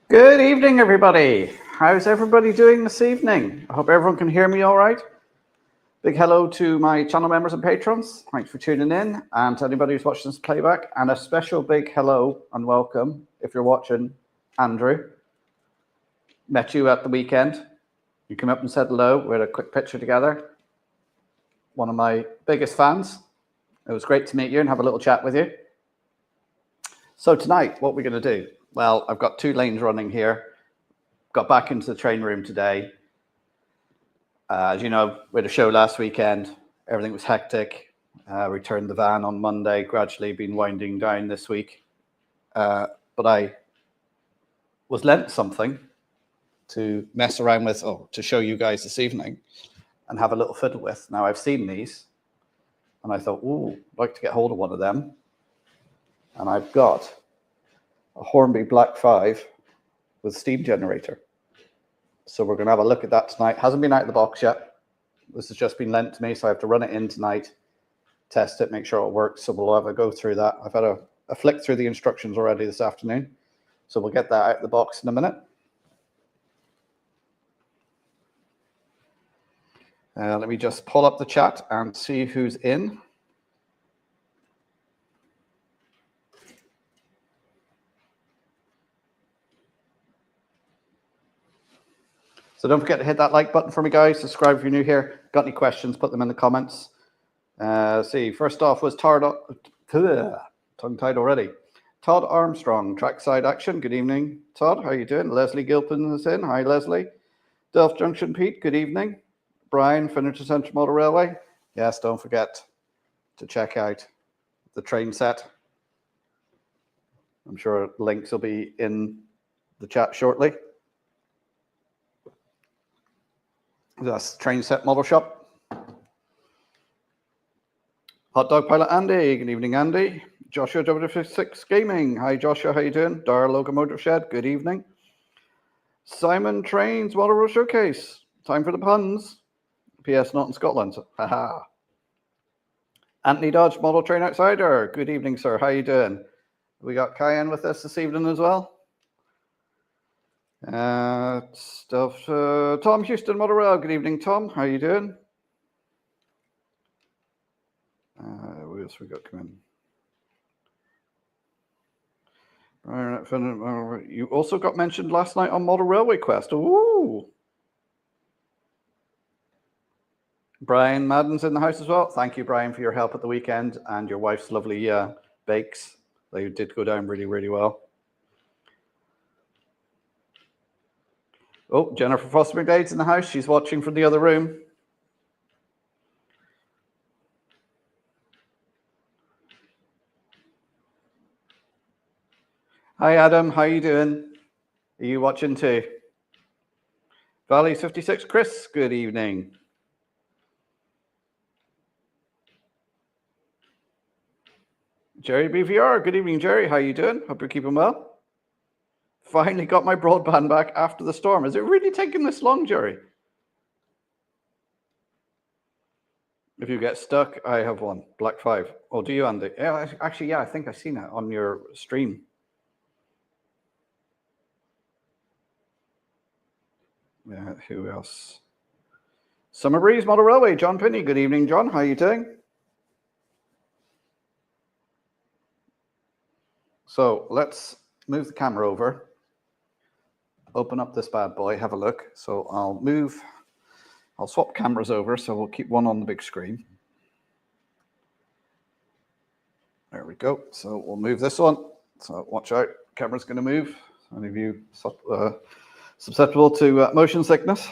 Good evening, everybody. How's everybody doing this evening? I hope everyone can hear me all right. Big hello to my channel members and patrons. Thanks for tuning in. And to anybody who's watching this playback. And a special big hello and welcome, if you're watching, Andrew. Met you at the weekend. You came up and said hello. We had a quick picture together. One of my biggest fans. It was great to meet you and have a little chat with you. So tonight, what we're going to do? Well, I've got 2 lanes running here. Got back into the train room today. As you know, we had a show last weekend. Everything was hectic. Returned the van on Monday. Gradually been winding down this week. But I was lent something to mess around with, to show you guys this evening and have a little fiddle with. Now, I've seen these and I thought, I'd like to get hold of one of them. And I've got a Hornby Black 5 with steam generator. So we're going to have a look at that tonight. Hasn't been out of the box yet. This has just been lent to me, so I have to run it in tonight, test it, make sure it works. So we'll have a go through that. I've had a flick through the instructions already this afternoon. So we'll get that out of the box in a minute. Let me just pull up the chat and see who's in. So don't forget to hit that like button for me, guys. Subscribe if you're new here. Got any questions, put them in the comments. See, first off was tongue-tied already. Todd Armstrong, trackside action. Good evening, Todd. How are you doing? Leslie Gilpin is in. Hi, Leslie. DELPH Junction Pete, good evening. Brian, Furniture Centre Model Railway. Yes, don't forget to check out the train set. I'm sure links will be in the chat shortly. That's Train Set Model Shop. Hot Dog Pilot Andy. Good evening, Andy. Joshua W56 Gaming. Hi, Joshua. How you doing? Dar Locomotive Shed. Good evening. Simon Trains Model Road Showcase. Time for the puns. PS not in Scotland. Haha. Anthony Dodge Model Train Outsider. Good evening, sir. How you doing? We got Cayenne with us this evening as well. Tom Houston Model Rail. Good evening, Tom. How you doing? What else we got coming? You also got mentioned last night on Model Railway Quest. Ooh. Brian Madden's in the house as well. Thank you, Brian, for your help at the weekend and your wife's lovely bakes. They did go down really, really well. Oh, Jennifer Foster McDade's in the house. She's watching from the other room. Hi, Adam. How you doing? Are you watching too? Valley's 56. Chris, good evening. Jerry BVR, good evening, Jerry. How you doing? Hope you're keeping well. Finally got my broadband back after the storm. Is it really taking this long, Jerry? If you get stuck, I have one. Black 5. Oh, do you, Andy? Yeah, actually, yeah, I think I've seen that on your stream. Yeah, who else? Summer Breeze Model Railway, John Pinney. Good evening, John. How you doing? So let's move the camera over. Open up this bad boy, have a look. So I'll swap cameras over, so we'll keep one on the big screen. There we go. So we'll move this one. So watch out, camera's going to move. Any of you susceptible to motion sickness?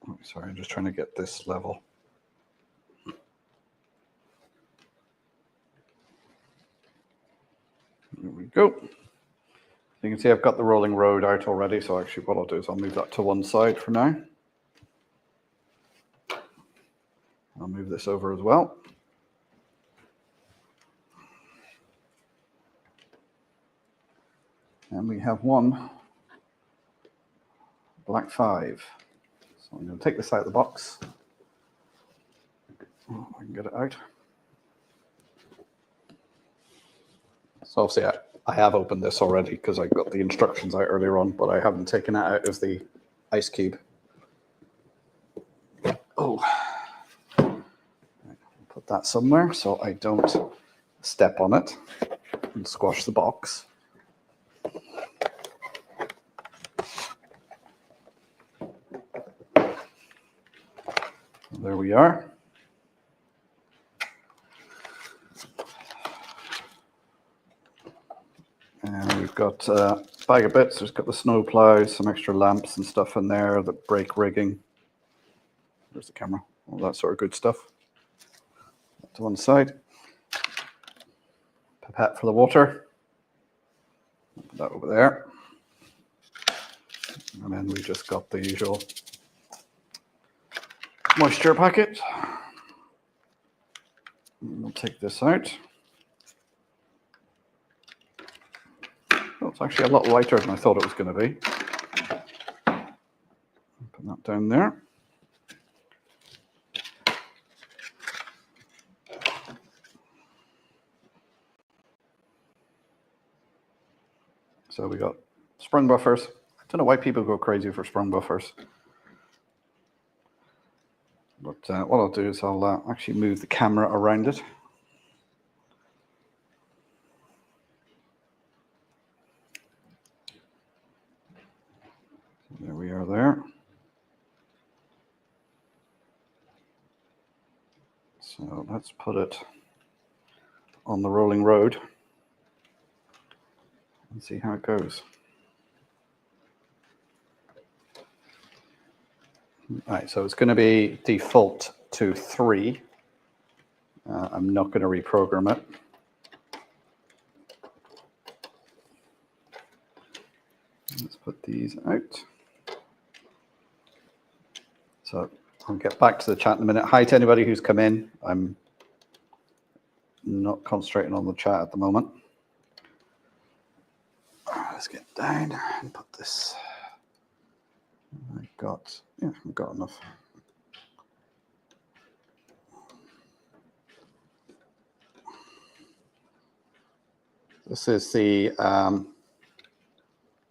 Oh, sorry, I'm just trying to get this level. There we go. You can see I've got the rolling road out already, so actually what I'll do is I'll move that to one side for now. I'll move this over as well. And we have one Black 5. So I'm going to take this out of the box. Oh, I can get it out. So obviously I have opened this already because I got the instructions out earlier on, but I haven't taken it out of the ice cube. Oh, put that somewhere so I don't step on it and squash the box. There we are. And we've got a bag of bits. There's got the snow plows, some extra lamps and stuff in there, the brake rigging. There's the camera, all that sort of good stuff. To one side. Pipette for the water. Put that over there. And then we just got the usual moisture packet. And we'll take this out. Oh, it's actually a lot lighter than I thought it was going to be. Put that down there. So we got sprung buffers. I don't know why people go crazy for sprung buffers. But what I'll do is I'll actually move the camera around it. There we are there. So let's put it on the rolling road and see how it goes. All right, so it's going to be default to 3. I'm not going to reprogram it. Let's put these out. So I'll get back to the chat in a minute. Hi to anybody who's come in. I'm not concentrating on the chat at the moment. Let's get down and put this. I've got enough. This is the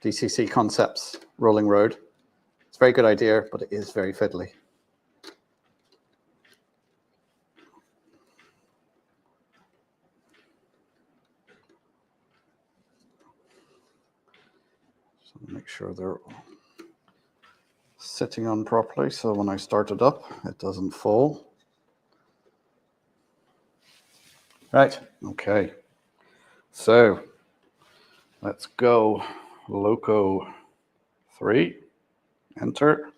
DCC Concepts rolling road. It's a very good idea, but it is very fiddly. So make sure they're sitting on properly, so when I start it up, it doesn't fall. Right, okay. So let's go loco 3, enter.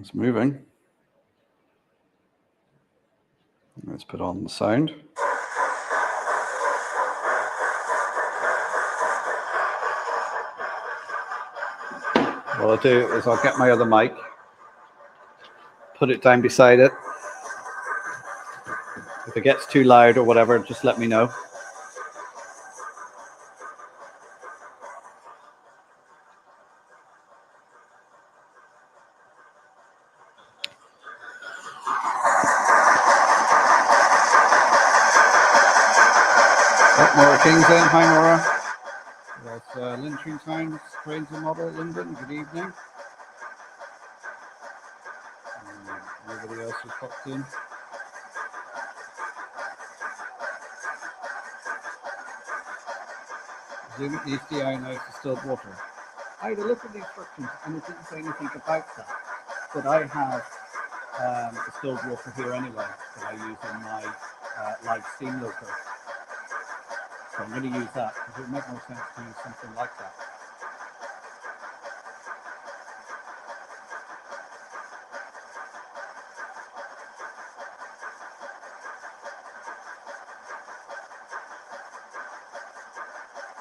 It's moving. Let's put on the sound. What I'll do is I'll get my other mic, put it down beside it. If it gets too loud or whatever, just let me know. Maura King's in. Hi, Maura. That's Lintering Times, Trains and Model, London. Good evening. Everybody else has popped in. Zoom it needs DI now for distilled water. I had a look at the instructions and it didn't say anything about that. But I have distilled water here anyway that I use in my live steam loco. So I'm going to use that because it would make more sense to use something like that.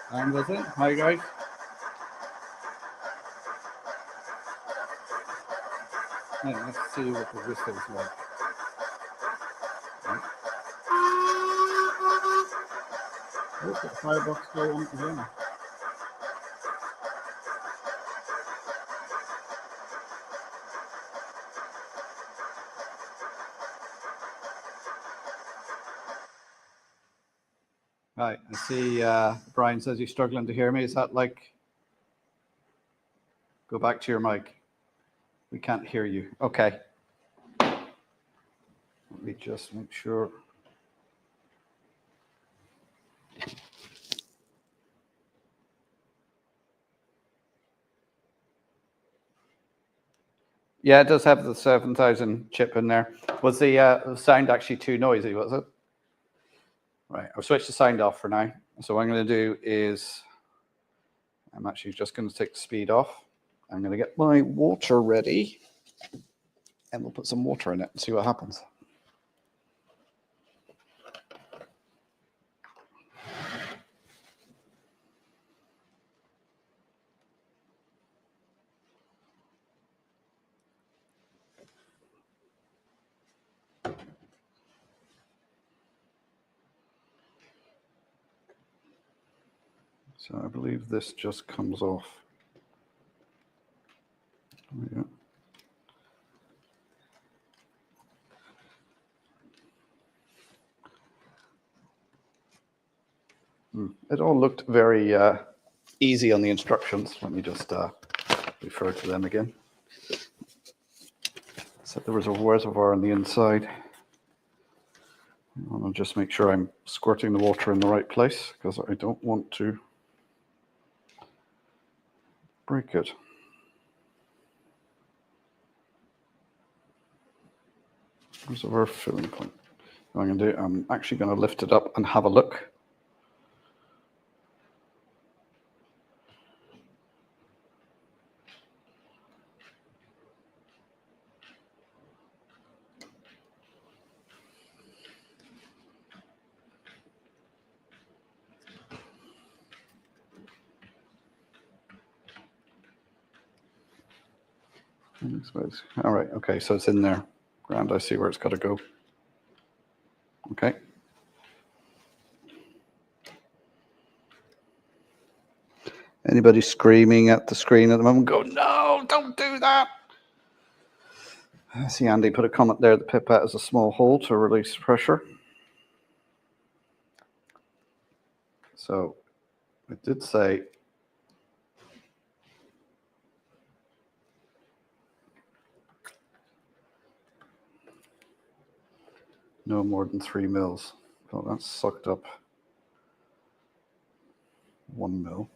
And that's it. Hi guys. Now, let's see what the whistle's like. Look at the firebox go on to here. Right, I see Brian says he's struggling to hear me. Is that like, go back to your mic. We can't hear you. Okay. Let me just make sure. Yeah, it does have the 7000 chip in there. Was the sound actually too noisy, was it? Right, I'll switch the sound off for now. So what I'm going to do is, I'm actually just going to take the speed off. I'm going to get my water ready, and we'll put some water in it and see what happens. So I believe this just comes off. There we go. It all looked very easy on the instructions. Let me just refer to them again. So there was a reservoir on the inside. I'll just make sure I'm squirting the water in the right place because I don't want to break it. Reservoir filling point. What I'm going to do, I'm actually going to lift it up and have a look. All right, okay, so it's in there. Grand, I see where it's got to go. Okay. Anybody screaming at the screen at the moment? Go, no, don't do that. I see Andy put a comment there. The pipette is a small hole to release pressure. So it did say no more than 3 mils. So that's sucked up 1 mil.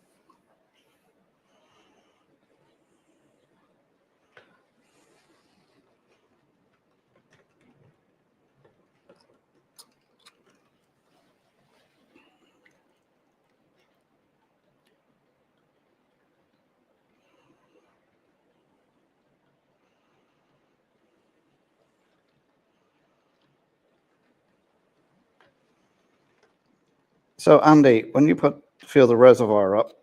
So Andy, when you fill the reservoir up,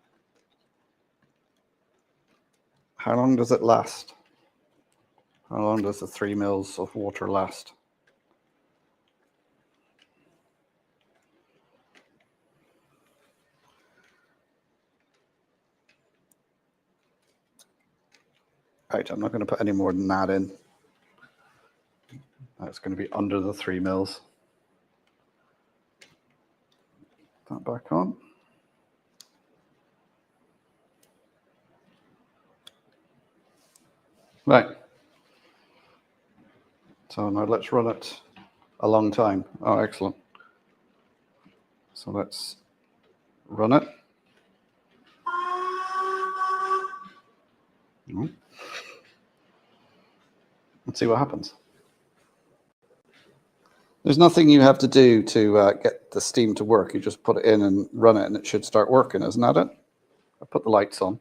how long does it last? How long does the 3 mils of water last? Right, I'm not going to put any more than that in. That's going to be under the 3 mils. Put that back on. Right. So now let's run it a long time. Oh, excellent. So let's run it. Let's see what happens. There's nothing you have to do to get the steam to work. You just put it in and run it, and it should start working, isn't that it? I put the lights on.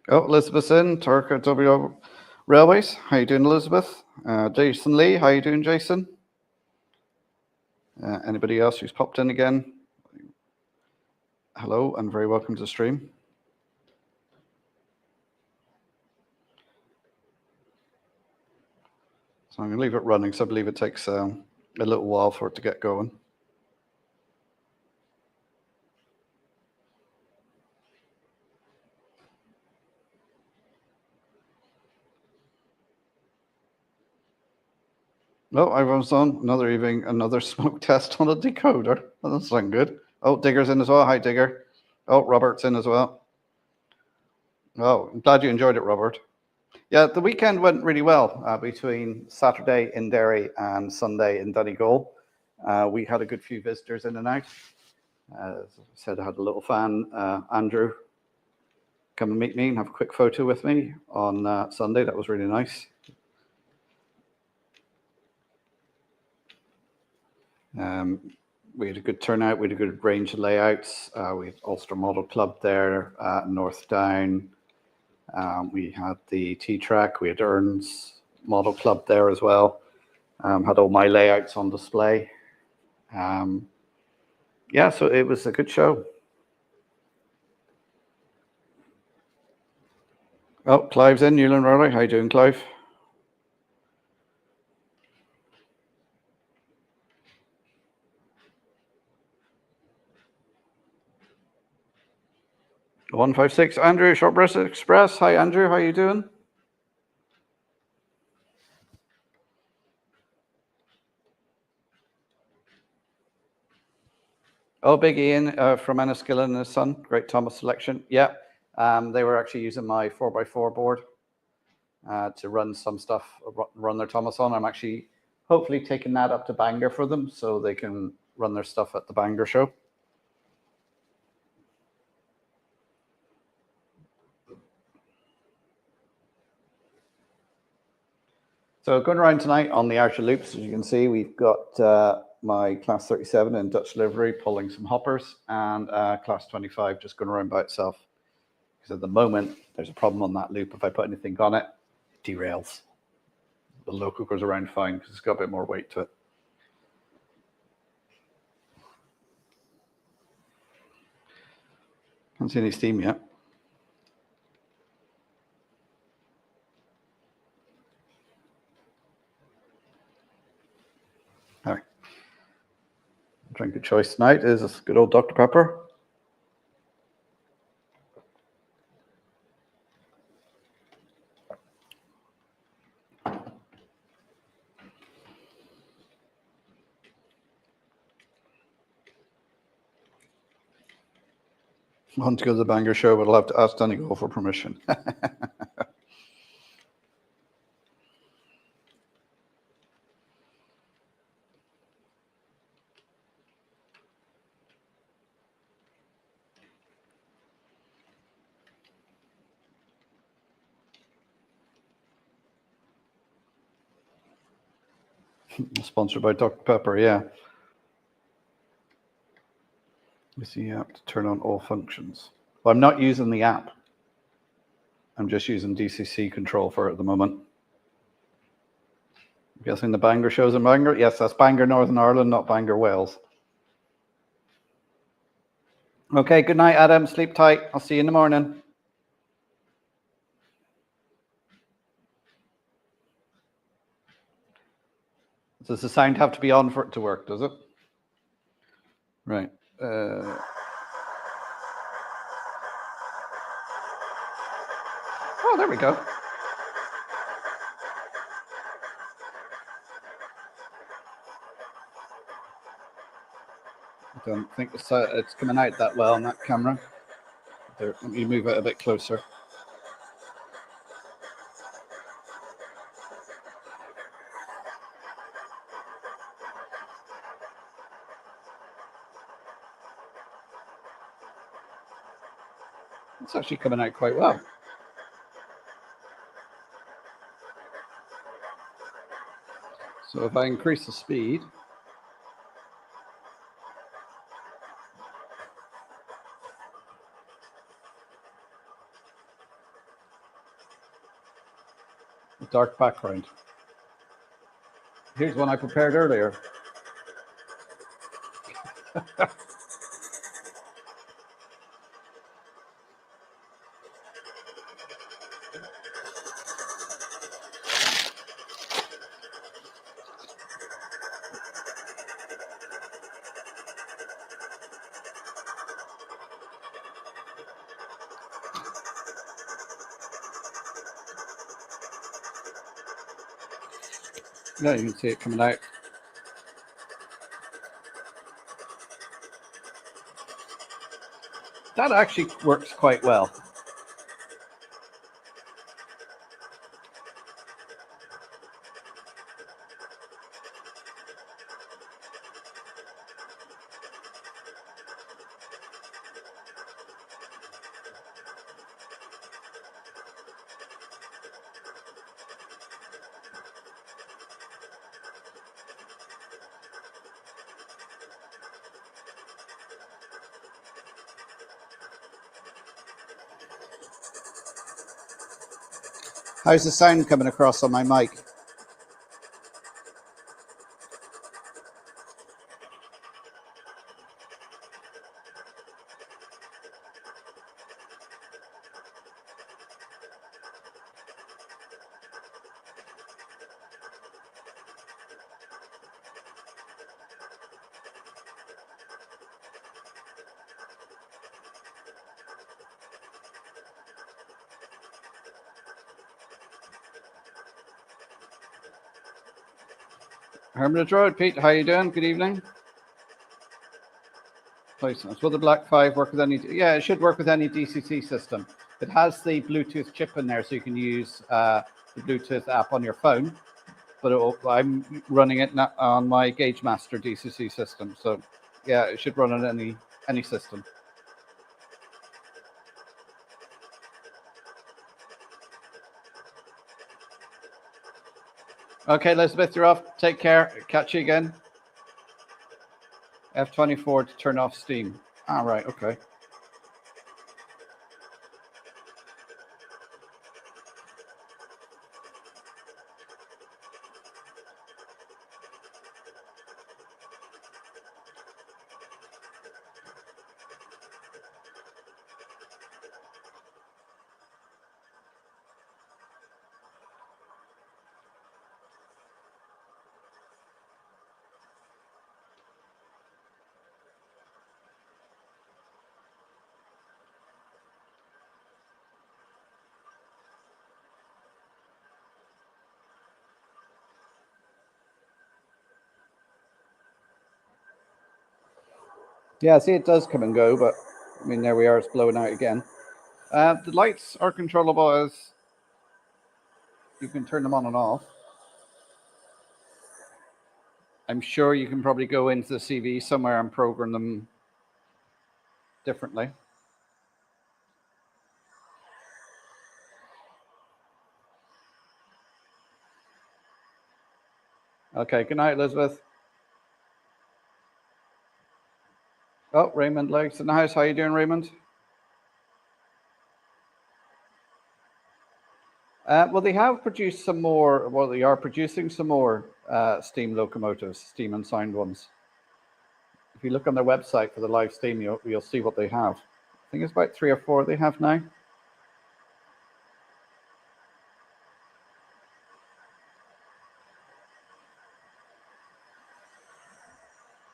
Oh, Elizabeth's in. Turk at W Railways. How you doing, Elizabeth? Jason Lee. How you doing, Jason? Anybody else who's popped in again? Hello, and very welcome to the stream. So I'm going to leave it running, so I believe it takes a little while for it to get going. Oh, everyone's on. Another evening, another smoke test on a decoder. That doesn't sound good. Oh, Digger's in as well. Hi, Digger. Oh, Robert's in as well. Oh, I'm glad you enjoyed it, Robert. Yeah, the weekend went really well between Saturday in Derry and Sunday in Donegal. We had a good few visitors in and out. As I said, I had a little fan, Andrew, come and meet me and have a quick photo with me on Sunday. That was really nice. We had a good turnout. We had a good range of layouts. We had Ulster Model Club there, North Down. We had the T-Track. We had Ern's Model Club there as well. Had all my layouts on display. Yeah, so it was a good show. Oh, Clive's in, Newland Rowley. How you doing, Clive? (156) Andrew, Shortbreast Express. Hi, Andrew. How you doing? Oh, Big Ian from Enniskillen and his son. Great Thomas selection. Yeah, they were actually using my 4x4 board to run some stuff, run their Thomas on. I'm actually hopefully taking that up to Bangor for them so they can run their stuff at the Bangor show. So going around tonight on the outer loops, as you can see, we've got my Class 37 in Dutch livery pulling some hoppers, and Class 25 just going around by itself. Because at the moment, there's a problem on that loop. If I put anything on it, it derails. The local goes around fine because it's got a bit more weight to it. Can't see any steam yet. All right. Drink of choice tonight is this good old Dr. Pepper. Want to go to the Bangor show, but I'll have to ask Donegal for permission. Sponsored by Dr. Pepper, yeah. Use the app to turn on all functions. Well, I'm not using the app. I'm just using DCC control for it at the moment. I'm guessing the Bangor show's in Bangor? Yes, that's Bangor, Northern Ireland, not Bangor, Wales. Okay, good night, Adam. Sleep tight. I'll see you in the morning. Does the sound have to be on for it to work, does it? Right. Oh, there we go. I don't think it's coming out that well on that camera. There, let me move it a bit closer. It's actually coming out quite well. So if I increase the speed, a dark background. Here's one I prepared earlier. Yeah, you can see it coming out. That actually works quite well. How's the sound coming across on my mic? Hermitage Road, Pete, how you doing? Good evening. Placements. Will the Black 5 work with any? Yeah, it should work with any DCC system. It has the Bluetooth chip in there, so you can use the Bluetooth app on your phone. But I'm running it on my Gauge Master DCC system, so yeah, it should run on any system. Okay, Elizabeth, you're off. Take care. Catch you again. F24 to turn off Steam. All right. Okay. Yeah, see, it does come and go, but I mean, there we are. It's blowing out again. The lights are controllable as you can turn them on and off. I'm sure you can probably go into the CV somewhere and program them differently. Okay, good night, Elizabeth. Oh, Raymond Legs in the house. How you doing, Raymond? Well, they have produced some more. Well, they are producing some more steam locomotives, steam and sound ones. If you look on their website for the live steam, you'll see what they have. I think it's about 3 or 4 they have now.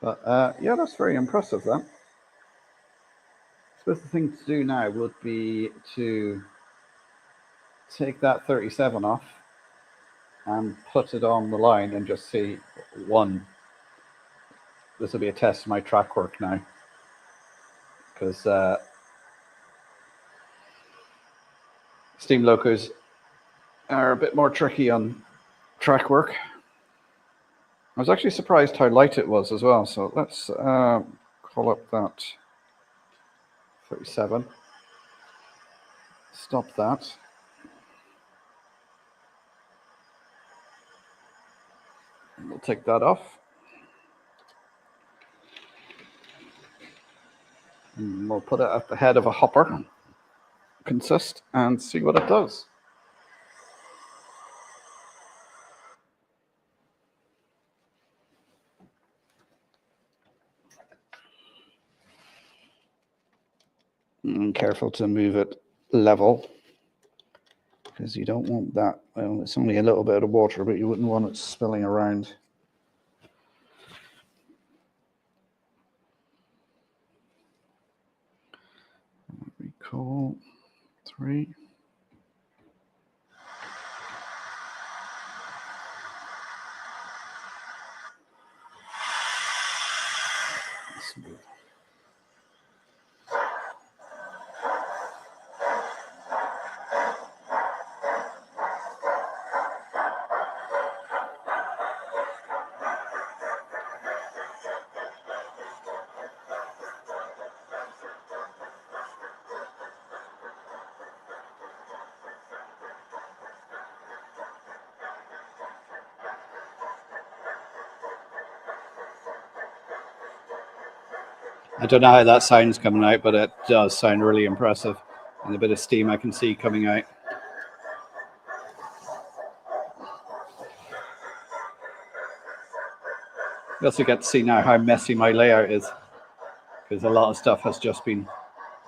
But yeah, that's very impressive. That. I suppose the thing to do now would be to take that 37 off and put it on the line and just see one. This will be a test of my track work now, because steam locos are a bit more tricky on track work. I was actually surprised how light it was as well. So let's call up that 37. Stop that. And we'll take that off. And we'll put it at the head of a hopper consist and see what it does. And careful to move it level, because you don't want that. Well, it's only a little bit of water, but you wouldn't want it spilling around. Recall 3. I don't know how that sound's coming out, but it does sound really impressive. And a bit of steam I can see coming out. You also get to see now how messy my layout is, because a lot of stuff has just been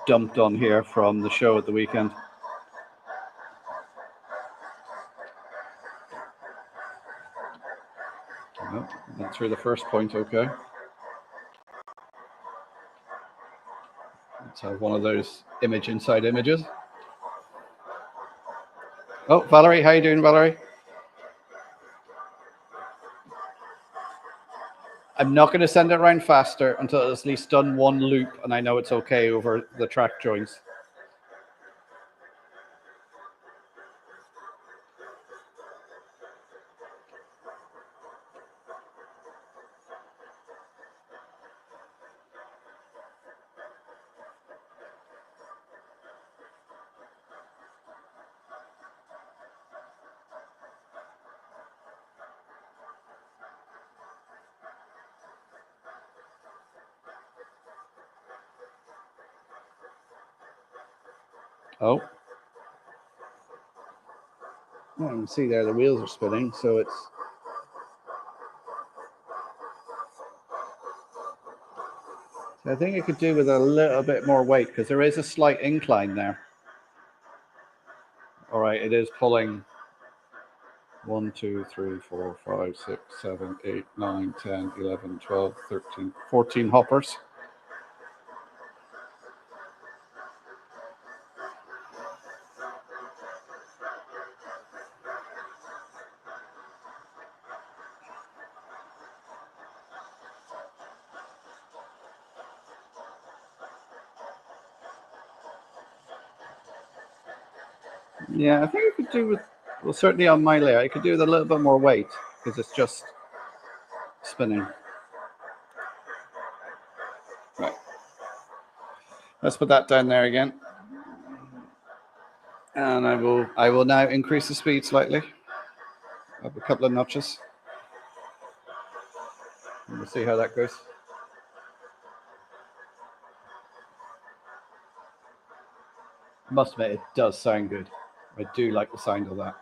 dumped on here from the show at the weekend. Oh, went through the first point, okay. Let's have one of those image inside images. Oh, Valerie, how you doing, Valerie? I'm not going to send it around faster until it's at least done one loop and I know it's okay over the track joints. Oh. Well, you can see there the wheels are spinning, so it's... I think it could do with a little bit more weight because there is a slight incline there. All right, it is pulling 1, 2, 3, 4, 5, 6, 7, 8, 9, 10, 11, 12, 13, 14 hoppers. Yeah, I think it could do with, well, certainly on my layout, it could do with a little bit more weight because it's just spinning. Right. Let's put that down there again. And I will now increase the speed slightly, up a couple of notches. And we'll see how that goes. I must admit, it does sound good. I do like the sound of that.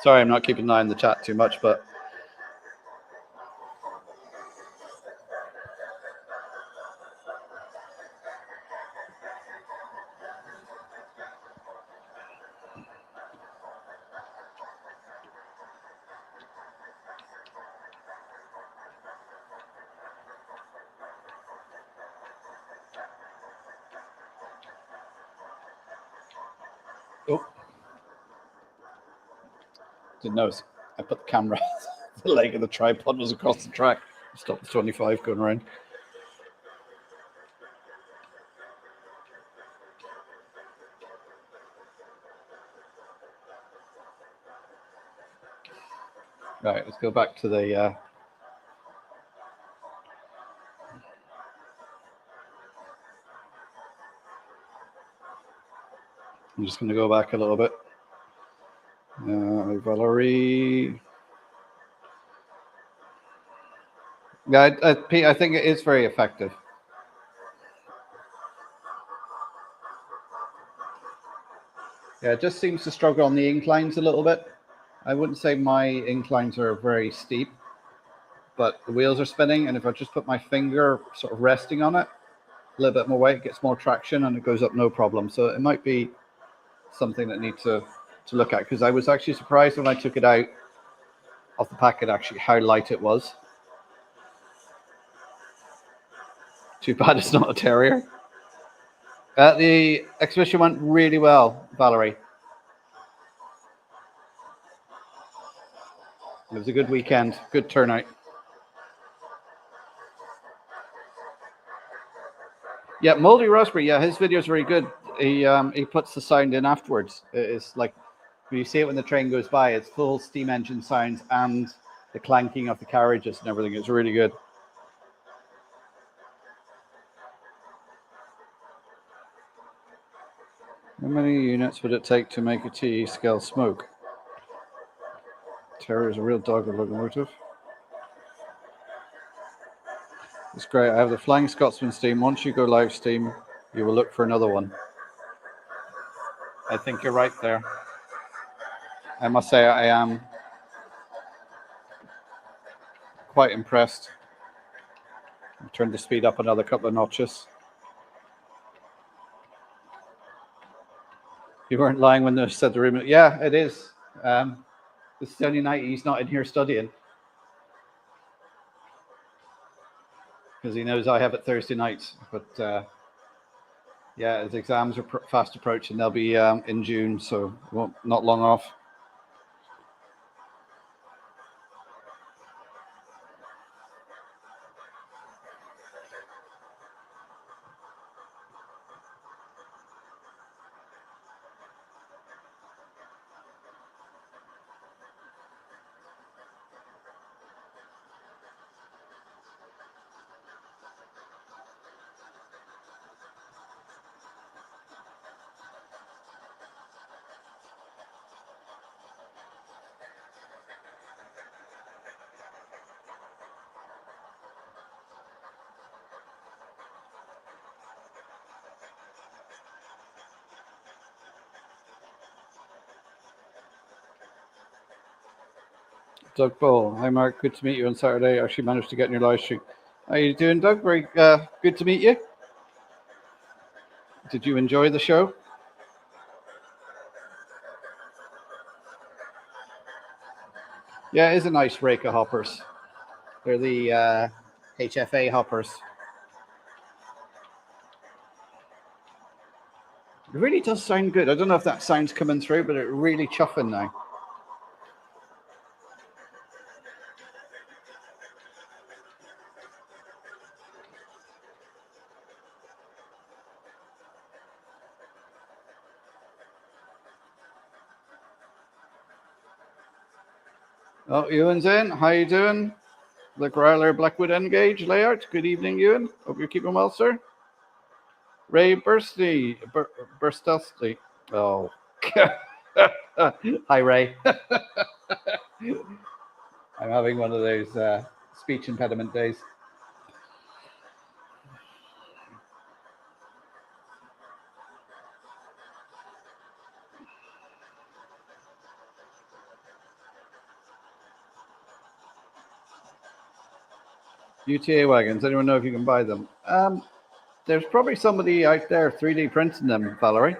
Sorry, I'm not keeping an eye on the chat too much, but oh, didn't notice. I put the camera, the leg of the tripod was across the track. Stop the 25 going around. Right, let's go back to the I'm just going to go back a little bit. Valerie. Yeah, Pete, I think it is very effective. Yeah, it just seems to struggle on the inclines a little bit. I wouldn't say my inclines are very steep, but the wheels are spinning, and if I just put my finger sort of resting on it, a little bit more weight, gets more traction, and it goes up no problem. So it might be something that needs to look at, because I was actually surprised when I took it out of the packet actually how light it was. Too bad it's not a Terrier. The exhibition went really well, Valerie. It was a good weekend, good turnout. Yeah, Moldy Raspberry, yeah, his video is very good. He puts the sound in afterwards. It's like, when you see it when the train goes by, it's full steam engine sounds and the clanking of the carriages and everything. It's really good. How many units would it take to make a TE scale smoke? Terrier is a real dog of locomotive. It's great. I have the Flying Scotsman Steam. Once you go live Steam, you will look for another one. I think you're right there. I must say I am quite impressed. I've turned the speed up another couple of notches. You weren't lying when they said the room. Yeah, it is. This is the only night he's not in here studying. Because he knows I have it Thursday nights. But yeah, his exams are fast approaching. They'll be in June, so not long off. Doug Bull. Hi, Mark. Good to meet you on Saturday. I actually managed to get in your live stream. How are you doing, Doug? Very good to meet you. Did you enjoy the show? Yeah, it is a nice rake of hoppers. They're the HFA hoppers. It really does sound good. I don't know if that sound's coming through, but it's really chuffing now. Oh, Ewan's in. How you doing? The Growler Blackwood Engage layout. Good evening, Ewan. Hope you're keeping well, sir. Ray Bursty. Burstelty. Oh. Hi, Ray. I'm having one of those speech impediment days. UTA wagons. Anyone know if you can buy them? There's probably somebody out there 3D printing them, Valerie.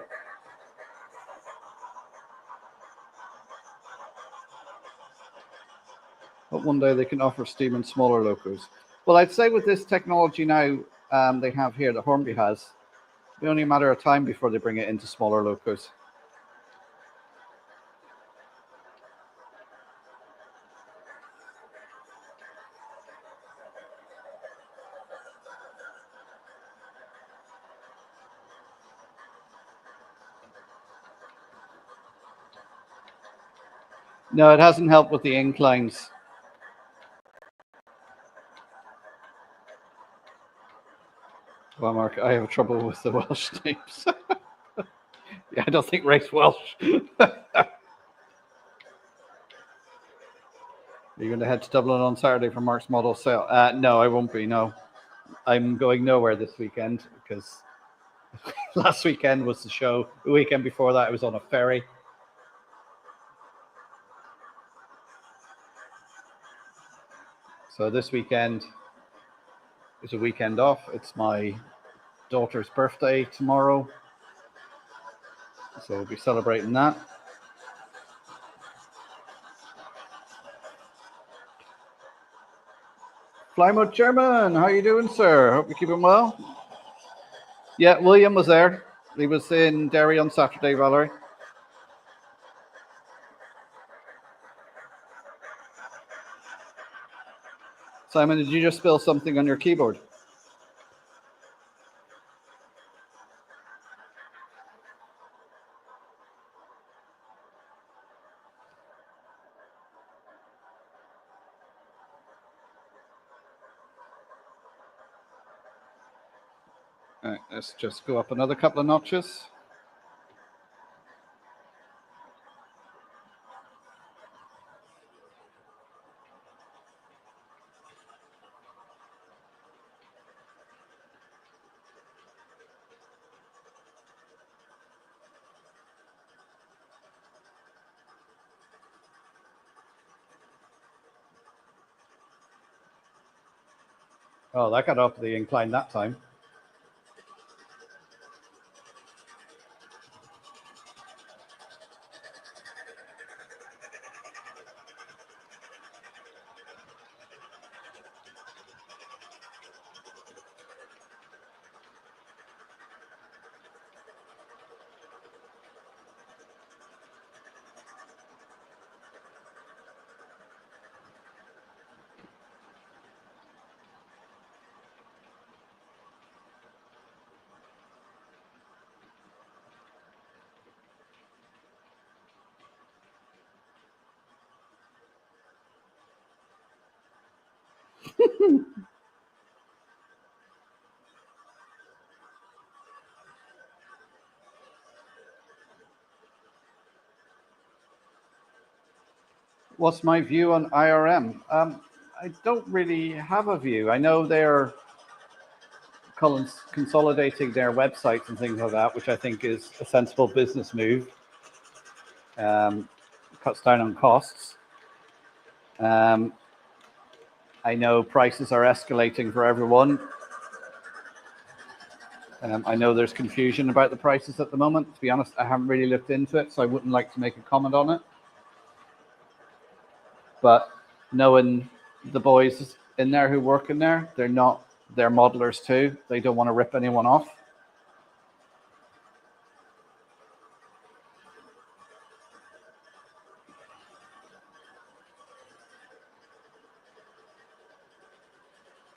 But one day they can offer steam in smaller locos. Well, I'd say with this technology now they have here that Hornby has, it'll be only a matter of time before they bring it into smaller locos. No, it hasn't helped with the inclines. Well, Mark, I have trouble with the Welsh names. Yeah, I don't think Ray's Welsh. Are you going to head to Dublin on Saturday for Mark's model sale? No, I won't be. No, I'm going nowhere this weekend because last weekend was the show. The weekend before that, I was on a ferry. So this weekend is a weekend off. It's my daughter's birthday tomorrow. So we'll be celebrating that. Plymouth German, how you doing, sir? Hope you're keeping well. Yeah, William was there. He was in Derry on Saturday, Valerie. Simon, did you just spill something on your keyboard? All right, let's just go up another couple of notches. Oh, that got up the incline that time. What's my view on IRM? I don't really have a view. I know they're consolidating their websites and things like that, which I think is a sensible business move. Cuts down on costs. I know prices are escalating for everyone. I know there's confusion about the prices at the moment. To be honest, I haven't really looked into it, so I wouldn't like to make a comment on it. But knowing the boys in there who work in there, they're modelers too. They don't want to rip anyone off.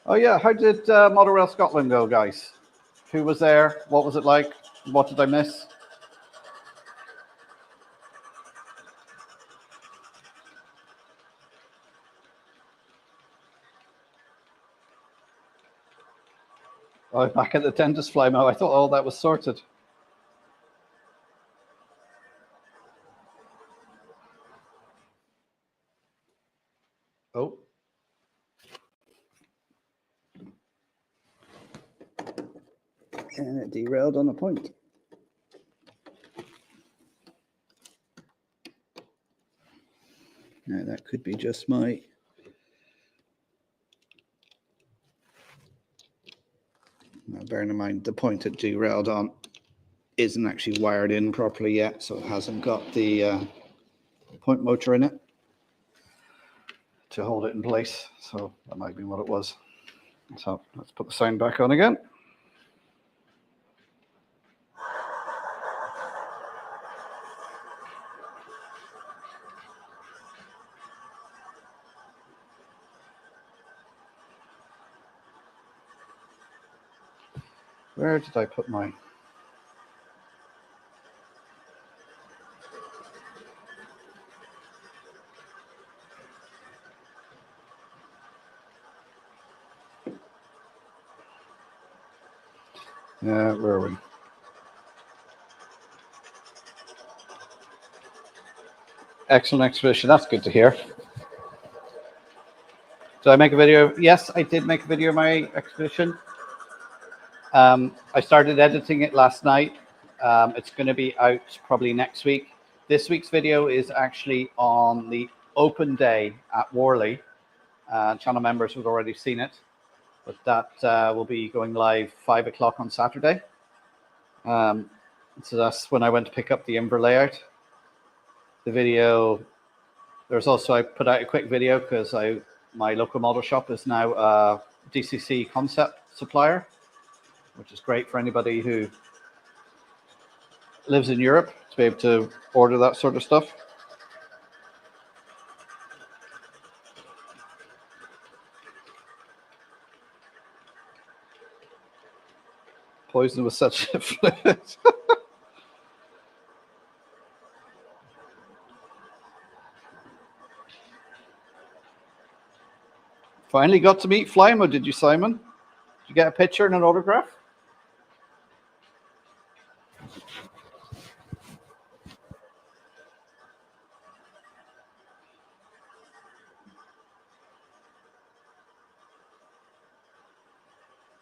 Oh yeah, how did Model Rail Scotland go, guys? Who was there? What was it like? What did I miss? Oh, back at the dentist Flymo. I thought all that was sorted. Oh. And it derailed on a point. Now that could be just my... Now, bearing in mind the point it derailed on isn't actually wired in properly yet, so it hasn't got the point motor in it to hold it in place. So that might be what it was. So let's put the sound back on again. Where did I put mine? Where are we? Excellent exhibition. That's good to hear. Did I make a video? Yes, I did make a video of my exhibition. I started editing it last night. It's going to be out probably next week. This week's video is actually on the open day at Worley. Channel members have already seen it, but that will be going live 5 o'clock on Saturday. So that's when I went to pick up the Imber layout. The video, there's also, I put out a quick video because my local model shop is now a DCC concept supplier, which is great for anybody who lives in Europe to be able to order that sort of stuff. Poison was such a fluid. Finally got to meet Flymo, did you, Simon? Did you get a picture and an autograph?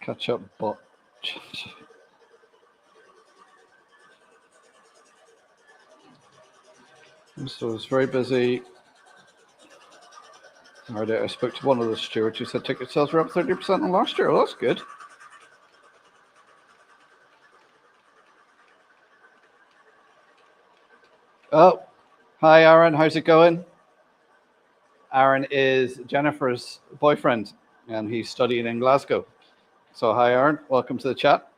Catch up, but so it's very busy. I spoke to one of the stewards who said ticket sales were up 30% on last year. Well, that's good. Oh, hi, Aaron. How's it going? Aaron is Jennifer's boyfriend, and he's studying in Glasgow. So, hi, Aaron. Welcome to the chat.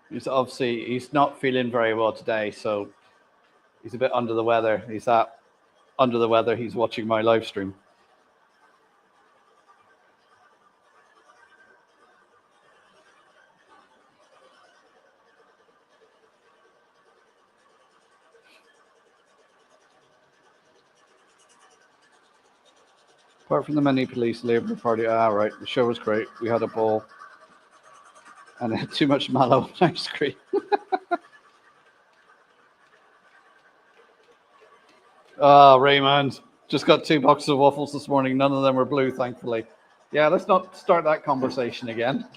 He's not feeling very well today, so he's a bit under the weather. He's under the weather. He's watching my live stream. Apart from the many police, Labour Party. Right. The show was great. We had a ball. And had too much mallow and ice cream. Raymond. Just got 2 boxes of waffles this morning. None of them were blue, thankfully. Yeah, let's not start that conversation again.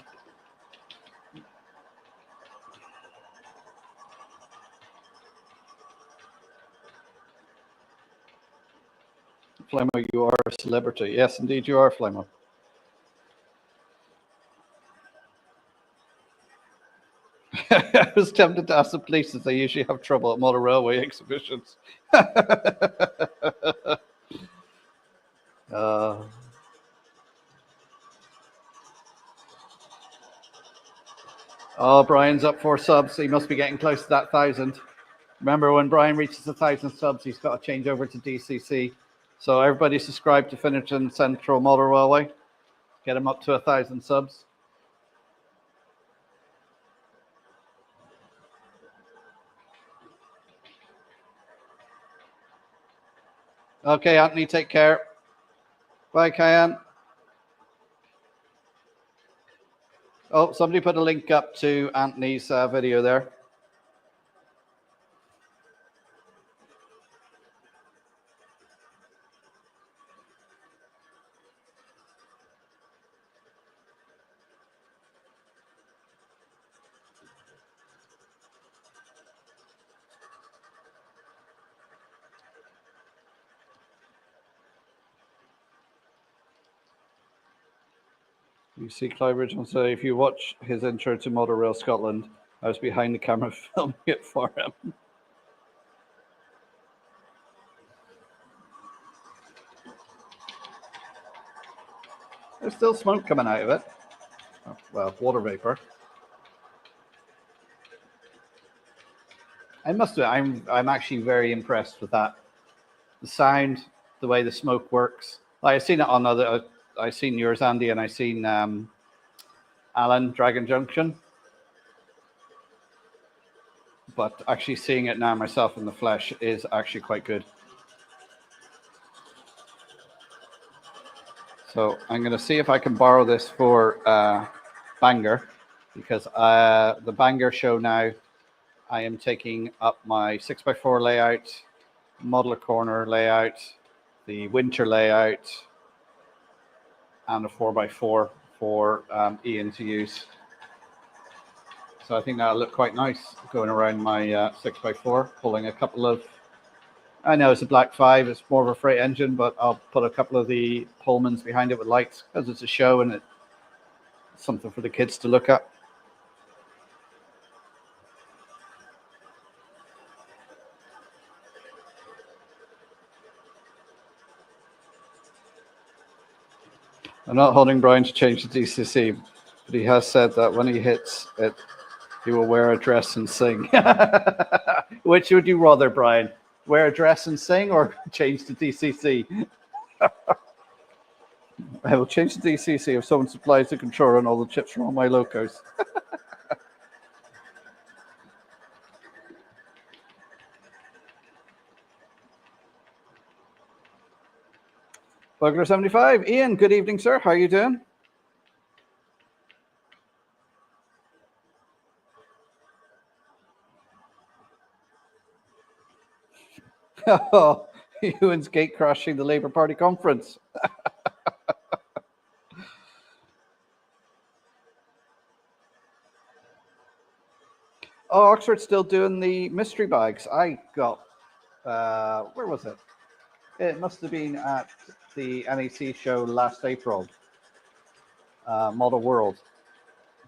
Flamo, you are a celebrity. Yes, indeed, you are, Flamo. I was tempted to ask the police if they usually have trouble at model railway exhibitions. Oh, Brian's up 4 subs. He must be getting close to that 1,000. Remember, when Brian reaches 1,000 subs, he's got to change over to DCC. So everybody subscribe to Finnerton Central Model Railway. Get him up to 1,000 subs. Okay, Anthony, take care. Bye, Cayenne. Oh, somebody put a link up to Anthony's video there. You see Clybridge and say, if you watch his intro to Model Rail Scotland, I was behind the camera filming it for him. There's still smoke coming out of it. Oh, well, water vapor. I must admit, I'm actually very impressed with that. The sound, the way the smoke works. Like, I've seen it on other. I've seen yours, Andy, and I've seen Alan Dragon Junction. But actually seeing it now myself in the flesh is actually quite good. So I'm going to see if I can borrow this for Bangor, because the Bangor show now, I am taking up my 6x4 layout, modeler corner layout, the winter layout, and a 4x4 for Ian to use. So I think that'll look quite nice going around my 6x4, pulling a couple of, I know it's a Black 5, it's more of a freight engine, but I'll put a couple of the Pullmans behind it with lights, because it's a show and it's something for the kids to look at. I'm not holding Brian to change the DCC, but he has said that when he hits it, he will wear a dress and sing. Which would you rather, Brian? Wear a dress and sing, or change to DCC? I will change to DCC if someone supplies the controller and all the chips from all my locos. Bugler 75, Ian, good evening, sir. How are you doing? Oh, Ewan's gate crashing the Labour Party conference. Oh, Oxford's still doing the mystery bags. I got where was it? It must have been at the NEC show last April, Model World.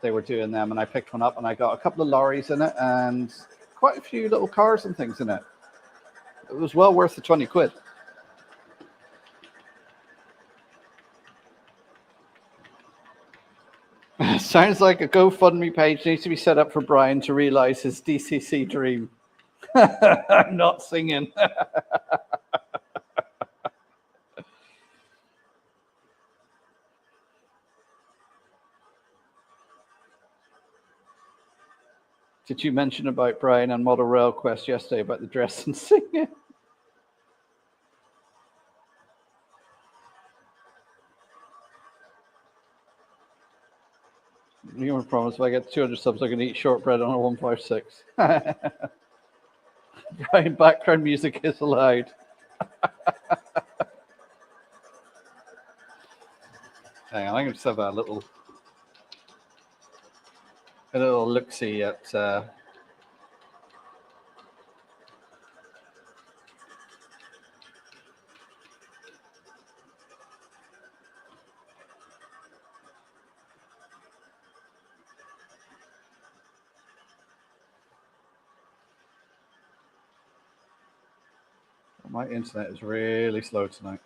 They were doing them, and I picked one up, and I got a couple of lorries in it, and quite a few little cars and things in it. It was well worth the 20 quid. Sounds like a GoFundMe page needs to be set up for Brian to realize his DCC dream. I'm not singing. Did you mention about Brian and Model Rail Quest yesterday about the dress and singing? You promise if I get 200 subs, I can eat shortbread on a 156. Brian, background music is allowed. Hang on, I can just have a little look-see at my internet is really slow tonight.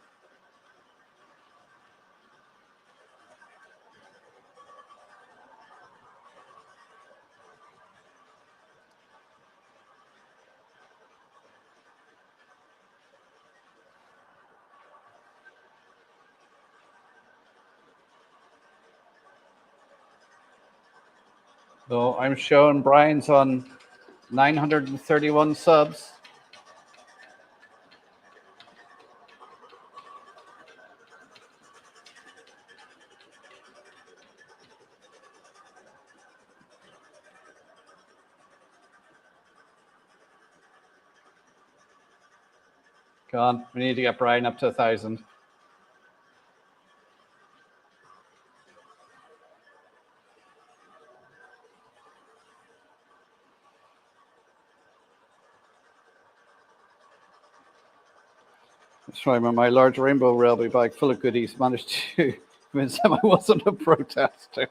So I'm showing Brian's on 931 subs. Come on, we need to get Brian up to 1,000. That's right, when my large rainbow railway bag full of goodies managed to convince them I wasn't a protester.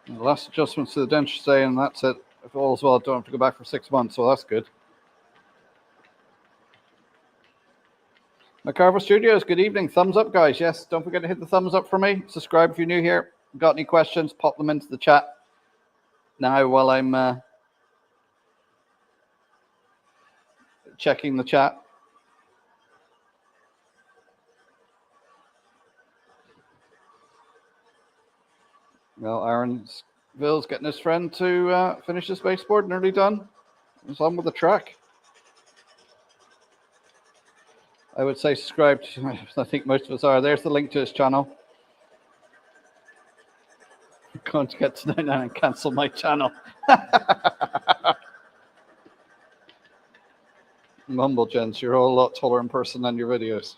The last adjustments to the denture today, and that's it. If all's well, I don't have to go back for 6 months, so that's good. McCarver Studios, good evening. Thumbs up, guys. Yes, don't forget to hit the thumbs up for me. Subscribe if you're new here. Got any questions, pop them into the chat now while I'm checking the chat. Well, Aaronville's getting his friend to finish the spaceport. Nearly done. He's on with the track. I would say subscribe to, I think most of us are. There's the link to his channel. I'm going to get to 99 and cancel my channel. Mumble gents, you're all a lot taller in person than your videos.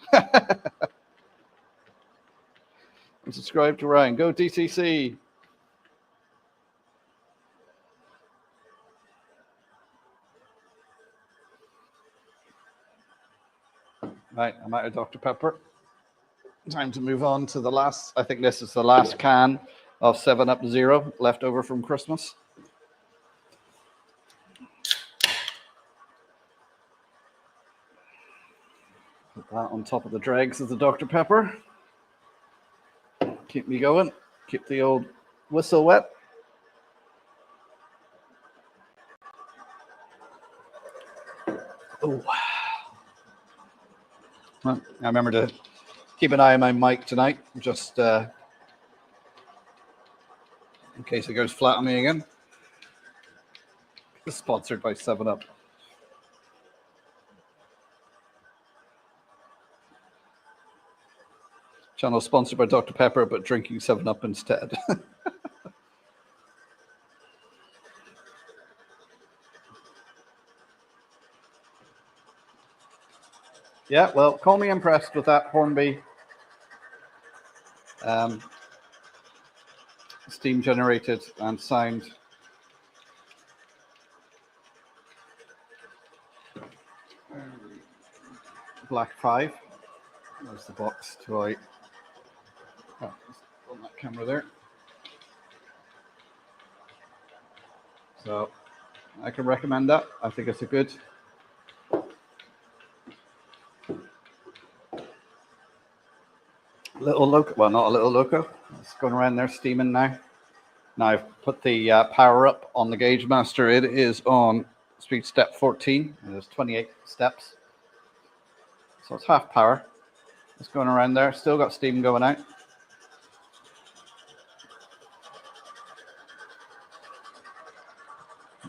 And subscribe to Ryan. Go DCC. Right, I'm out of Dr. Pepper. Time to move on to the last, I think this is the last can of 7-Up Zero left over from Christmas. Put that on top of the dregs of the Dr. Pepper. Keep me going. Keep the old whistle wet. Oh. Well, I remember to keep an eye on my mic tonight, just in case it goes flat on me again. It's sponsored by 7-Up. Channel sponsored by Dr. Pepper, but drinking 7-Up instead. Yeah, well, call me impressed with that Hornby steam generated and sound. Black 5. There's the box toy. Oh, on that camera there. So I can recommend that. I think it's a good little loco. Well, not a little loco. It's going around there steaming now. Now I've put the power up on the Gauge Master. It is on speed step 14. There's 28 steps. So it's half power. It's going around there. Still got steam going out.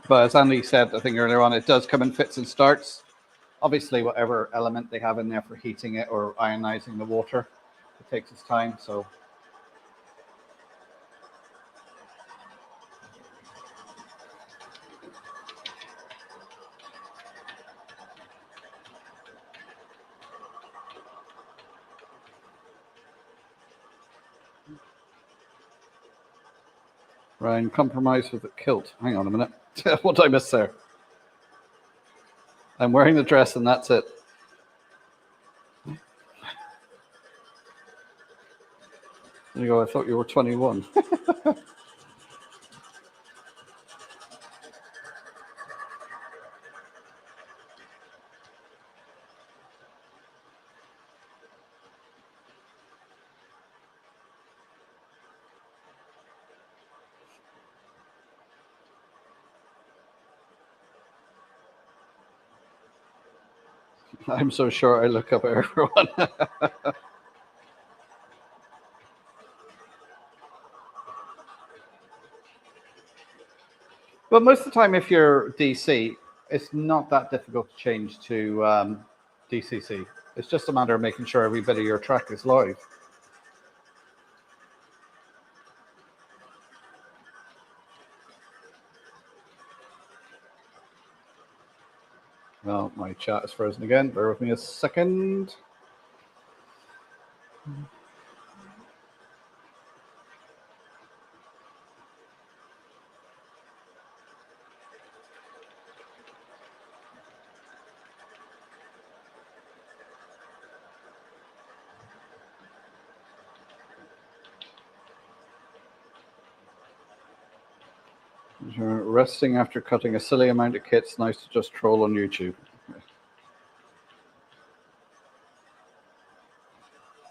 But as Andy said, I think earlier on, it does come in fits and starts. Obviously, whatever element they have in there for heating it or ionizing the water, it takes its time. So Ryan, compromise with the kilt. Hang on a minute. What did I miss there? I'm wearing the dress and that's it. There you go. I thought you were 21. I'm so sure I look up at everyone. But most of the time, if you're DC, it's not that difficult to change to DCC. It's just a matter of making sure every bit of your track is live. Well, my chat is frozen again. Bear with me a second. Resting after cutting a silly amount of kits. Nice to just troll on YouTube.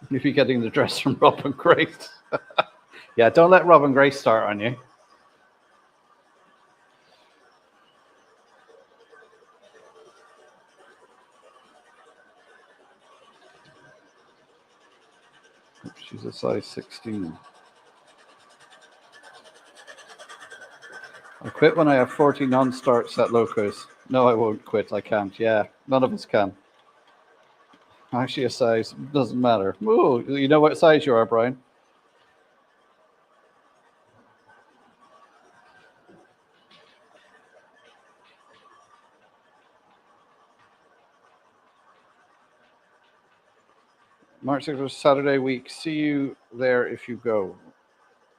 If you're getting the dress from Rob and Grace. Yeah, don't let Rob and Grace start on you. She's a size 16. I quit when I have 40 non-starts at locos. No, I won't quit. I can't. Yeah, none of us can. Actually, a size doesn't matter. Ooh, you know what size you are, Brian? March 6th, Saturday week. See you there if you go.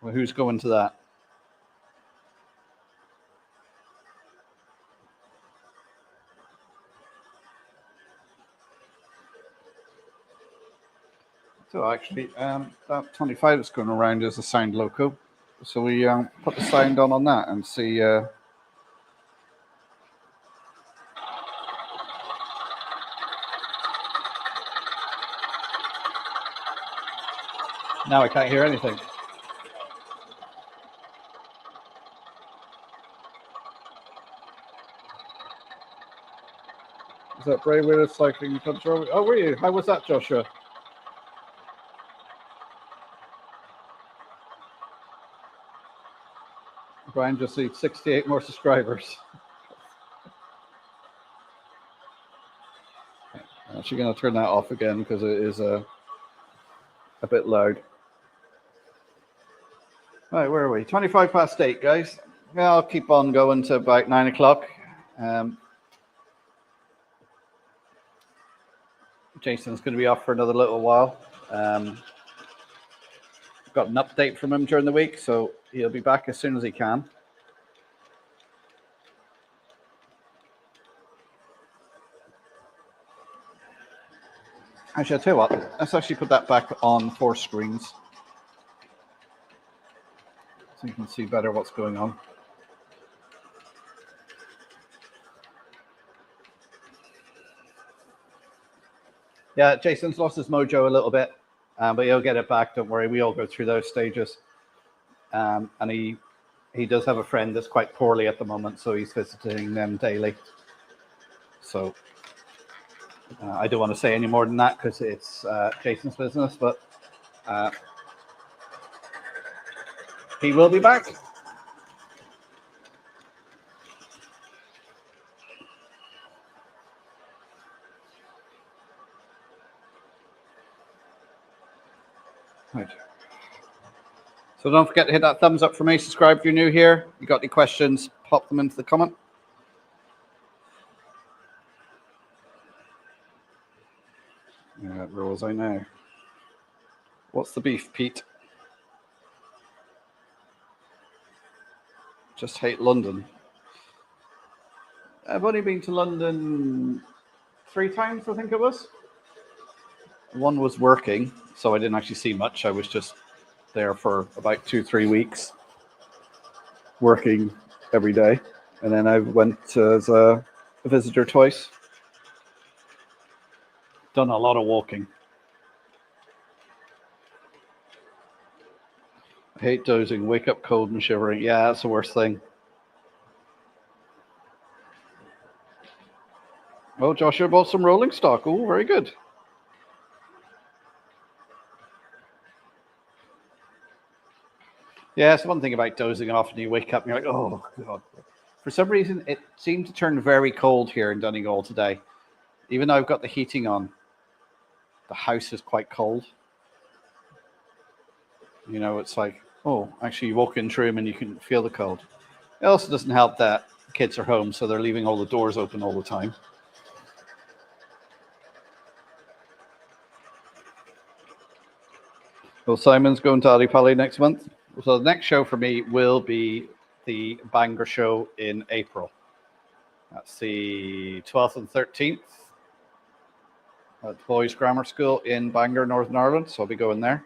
Well, who's going to that? So actually, that 25 that's going around is a sound loco. So we put the sound on that and see. Now I can't hear anything. Is that Bray with us cycling control? Oh, were you? How was that, Joshua? Brian just needs 68 more subscribers. I'm actually going to turn that off again because it is a bit loud. All right, where are we? 25 past 8, guys. Yeah, I'll keep on going to about 9 o'clock. Jason's going to be off for another little while. Got an update from him during the week, so he'll be back as soon as he can. Actually, I'll tell you what, let's actually put that back on 4 screens so you can see better what's going on. Yeah, Jason's lost his mojo a little bit, but he'll get it back. Don't worry, we all go through those stages. And he does have a friend that's quite poorly at the moment, so he's visiting them daily. So I don't want to say any more than that because it's Jason's business, but he will be back. Right. So don't forget to hit that thumbs up for me. Subscribe if you're new here. You got any questions, pop them into the comment. Where was I now? What's the beef, Pete? Just hate London. I've only been to London 3 times, I think it was. One was working, so I didn't actually see much. I was just there for about 2-3 weeks, working every day. And then I went as a visitor twice. Done a lot of walking. I hate dozing, wake up cold and shivering. Yeah, that's the worst thing. Oh, Joshua bought some rolling stock. Oh, very good. Yeah, it's one thing about dozing off and you wake up and you're like, oh, God. For some reason, it seemed to turn very cold here in Donegal today. Even though I've got the heating on, the house is quite cold. You know, it's like, oh, actually you walk into a room and you can feel the cold. It also doesn't help that kids are home, so they're leaving all the doors open all the time. Well, Simon's going to Ali Pali next month. So the next show for me will be the Bangor show in April. That's the 12th and 13th at the Boys Grammar School in Bangor, Northern Ireland. So I'll be going there.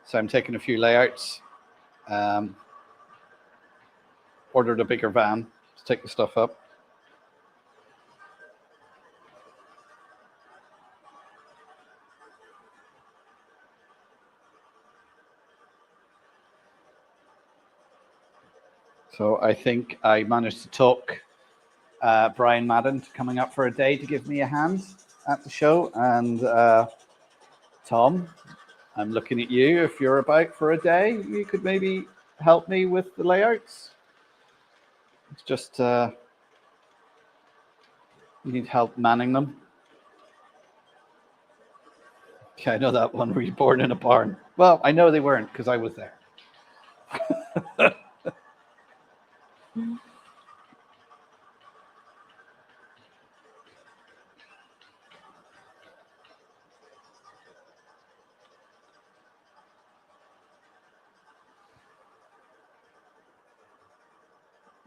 So I'm taking a few layouts. Ordered a bigger van to take the stuff up. So I think I managed to talk Brian Madden to coming up for a day to give me a hand at the show. And Tom, I'm looking at you. If you're about for a day, you could maybe help me with the layouts. It's just you need help manning them. Okay, I know that one. Were you born in a barn? Well, I know they weren't because I was there.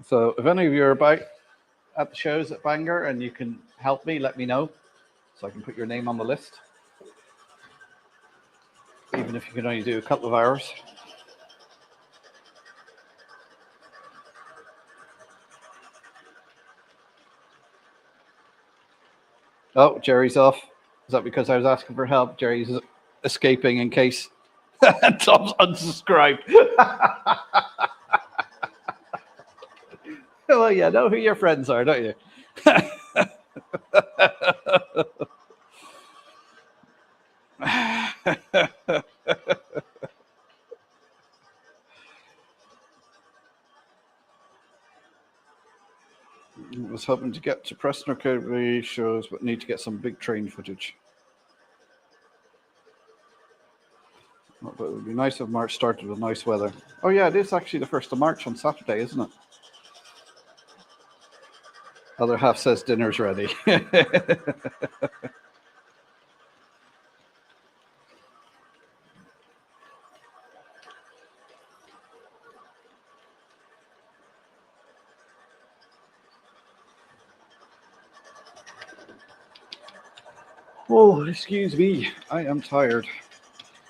So if any of you are about at the shows at Bangor and you can help me, let me know so I can put your name on the list. Even if you can only do a couple of hours. Oh, Jerry's off. Is that because I was asking for help? Jerry's escaping in case Tom's unsubscribed. Well, yeah, know who your friends are, don't you? I was hoping to get to Preston Kirby shows, but need to get some big train footage. But it would be nice if March started with nice weather. Oh yeah, it is actually the 1st of March on Saturday, isn't it? Other half says dinner's ready. Oh, excuse me. I am tired.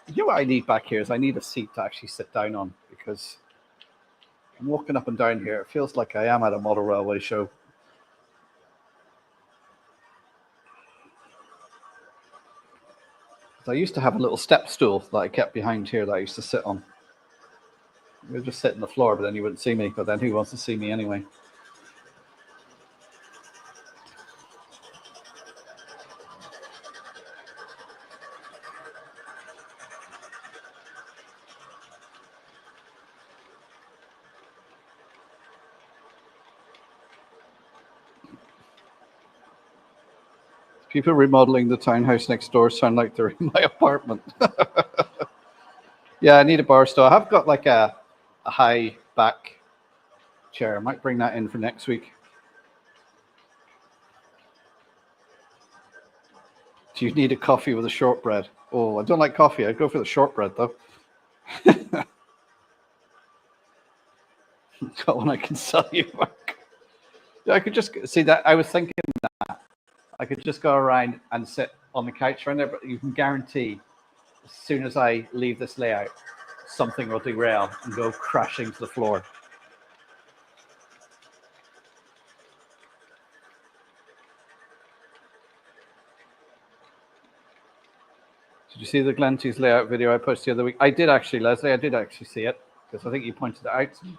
You know what I need back here is I need a seat to actually sit down on, because I'm walking up and down here. It feels like I am at a model railway show. I used to have a little step stool that I kept behind here that I used to sit on. I would just sit on the floor, but then you wouldn't see me. But then who wants to see me anyway? People remodeling the townhouse next door sound like they're in my apartment. Yeah, I need a bar stool. I have got like a high back chair. I might bring that in for next week. Do you need a coffee with a shortbread? Oh, I don't like coffee. I'd go for the shortbread though. Got one I can sell you, Mark. I could just see that. I was thinking that I could just go around and sit on the couch around there, but you can guarantee as soon as I leave this layout, something will derail and go crashing to the floor. Did you see the Glenties layout video I posted the other week? I did actually, Leslie. I did actually see it, because I think you pointed it out to me.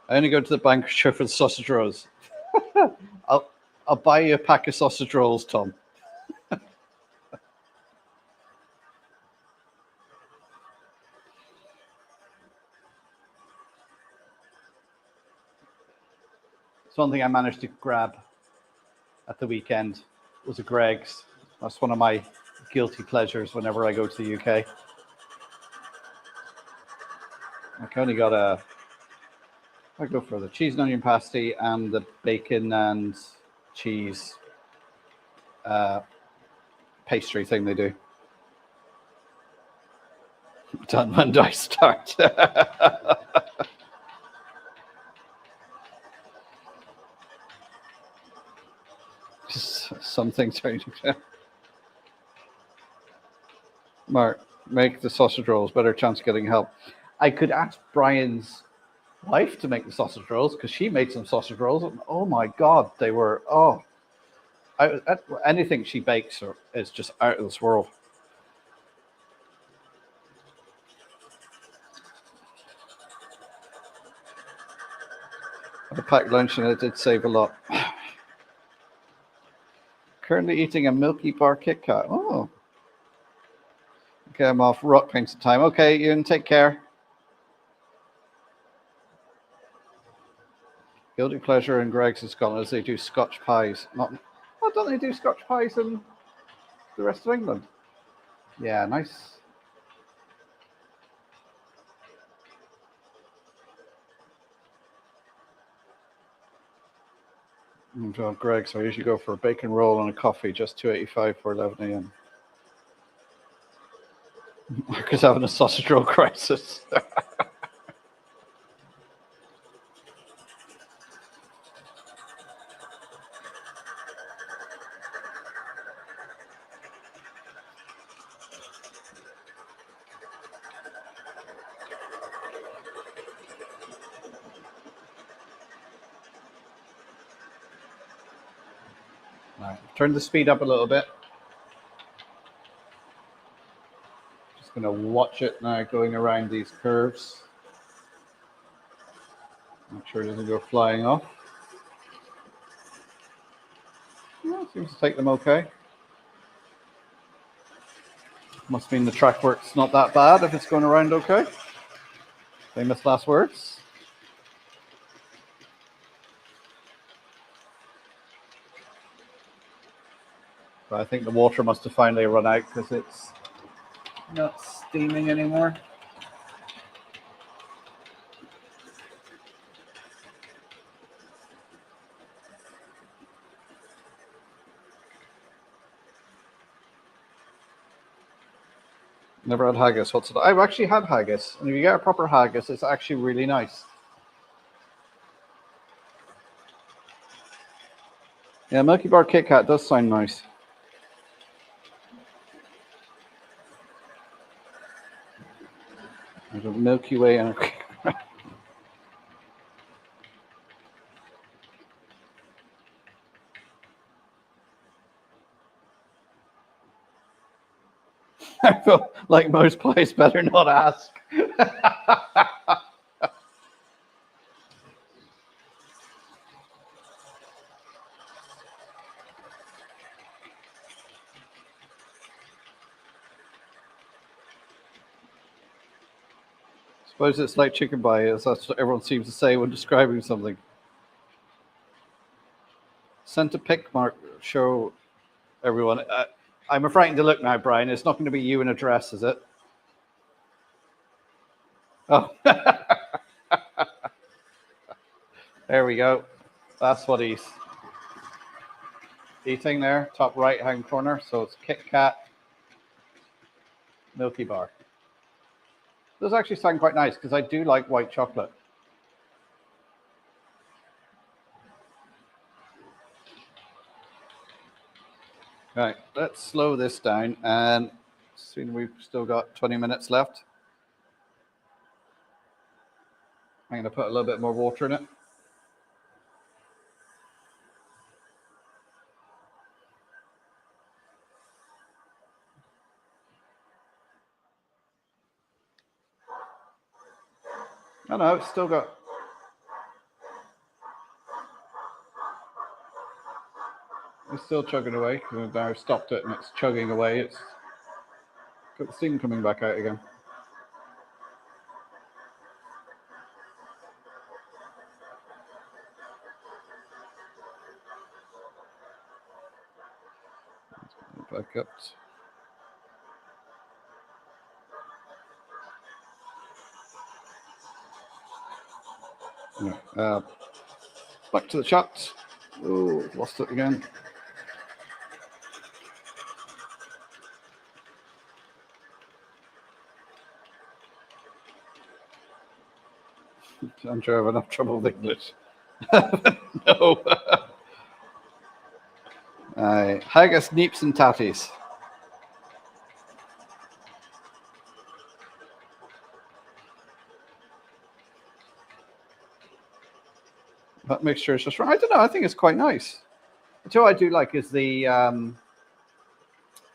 I only go to the bank for the sausage rolls. I'll buy you a pack of sausage rolls, Tom. It's one thing I managed to grab at the weekend was a Greg's. That's one of my guilty pleasures whenever I go to the UK. I only got I go for the cheese and onion pasty and the bacon and cheese pastry thing they do. Done. When do I start? Some things are. Mark, make the sausage rolls. Better chance of getting help. I could ask Brian's wife to make the sausage rolls, because she made some sausage rolls. And oh my God, they were, anything she bakes is just out of this world. I packed lunch and it did save a lot. Currently eating a Milky Bar Kit Kat. Oh. Okay, I'm off. Rock painting time. Okay, Ian, take care. Guilty pleasure in Greg's in Scotland is they do Scotch pies. Why don't they do Scotch pies in the rest of England? Yeah, nice. John Greg, so I usually go for a bacon roll and a coffee, just $2.85 for 11 a.m. Mark is having a sausage roll crisis. Right, turn the speed up a little bit. Just going to watch it now going around these curves. Make sure it doesn't go flying off. Yeah, seems to take them okay. Must mean the track work's not that bad if it's going around okay. Famous last words. But I think the water must have finally run out because it's not steaming anymore. Never had haggis. What's it? I've actually had haggis, and if you get a proper haggis, it's actually really nice. Yeah, Milky Bar Kit Kat does sound nice. There's a Milky Way and a... I feel like most pies better not ask. Suppose it's like chicken pie, as that's what everyone seems to say when describing something. Sent a pic, Mark, show everyone. I'm frightened to look now, Brian. It's not going to be you in a dress, is it? Oh. There we go. That's what he's eating there, top right-hand corner. So it's Kit Kat Milky Bar. Those actually sound quite nice because I do like white chocolate. Right, let's slow this down, and soon we've still got 20 minutes left. I'm going to put a little bit more water in it. Oh no, it's still got... It's still chugging away. Now I've stopped it and it's chugging away. It's got the steam coming back out again. Back up. No, back to the chat. Oh, lost it again. I'm sure I have enough trouble with English. No. Haggis, neeps, and tatties. That mixture is just right. I don't know. I think it's quite nice. What I do like is the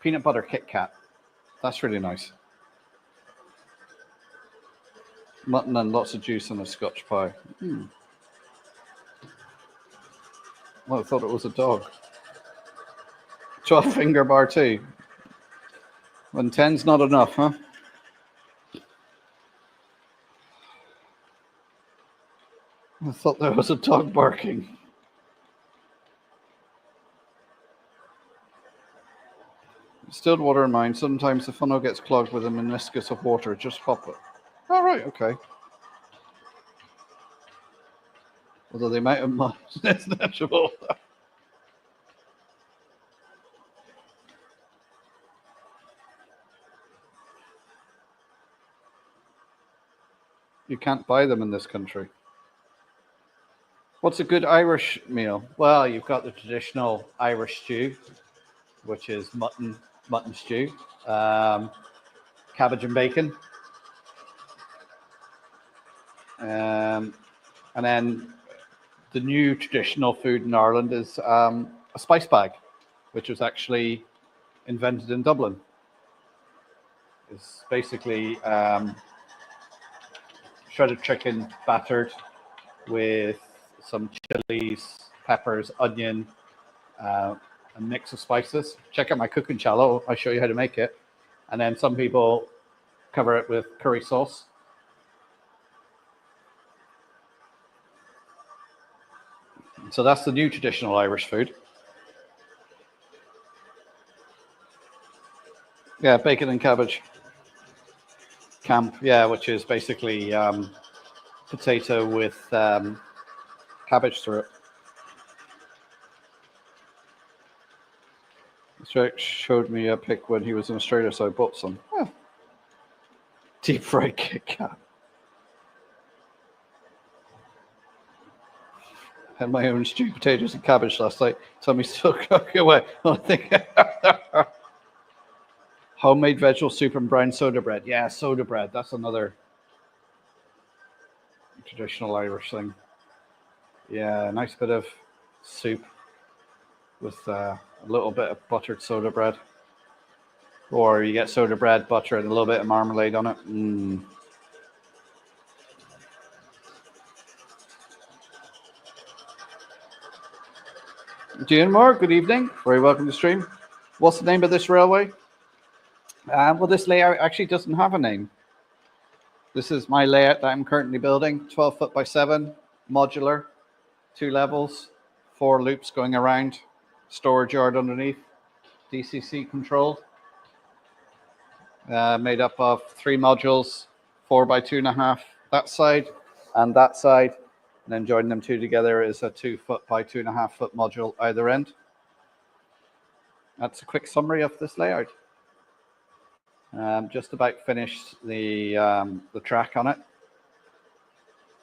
peanut butter Kit Kat. That's really nice. Mutton and lots of juice on a Scotch pie. Well, I thought it was a dog. 12-finger bar too. When 10's not enough, huh? I thought there was a dog barking. Distilled water in mine. Sometimes the funnel gets clogged with a meniscus of water. Just pop it. All right, okay. Although the amount of mud is natural. You can't buy them in this country. What's a good Irish meal? Well, you've got the traditional Irish stew, which is mutton stew, cabbage and bacon, and then the new traditional food in Ireland is a spice bag, which was actually invented in Dublin. It's basically shredded chicken battered with some chilies, peppers, onion, a mix of spices. Check out my cooking channel. I'll show you how to make it. And then some people cover it with curry sauce. So that's the new traditional Irish food. Yeah, bacon and cabbage. Camp, yeah, which is basically potato with cabbage through it. Strike showed me a pic when he was in Australia, so I bought some. Oh. Deep fried Kit Kat. Had my own stewed potatoes and cabbage last night. Tommy's still cooking away. I think homemade vegetable soup and brown soda bread. Yeah, soda bread. That's another traditional Irish thing. Yeah, a nice bit of soup with a little bit of buttered soda bread. Or you get soda bread, butter, and a little bit of marmalade on it. Gianmore, good evening. Very welcome to the stream. What's the name of this railway? Well, this layout actually doesn't have a name. This is my layout that I'm currently building. 12 foot by 7, modular, 2 levels, 4 loops going around, storage yard underneath, DCC controlled. Made up of 3 modules, 4 by 2.5 that side and that side, and then joining them 2 together is a 2 foot by 2.5 foot module either end. That's a quick summary of this layout. Just about finished the track on it.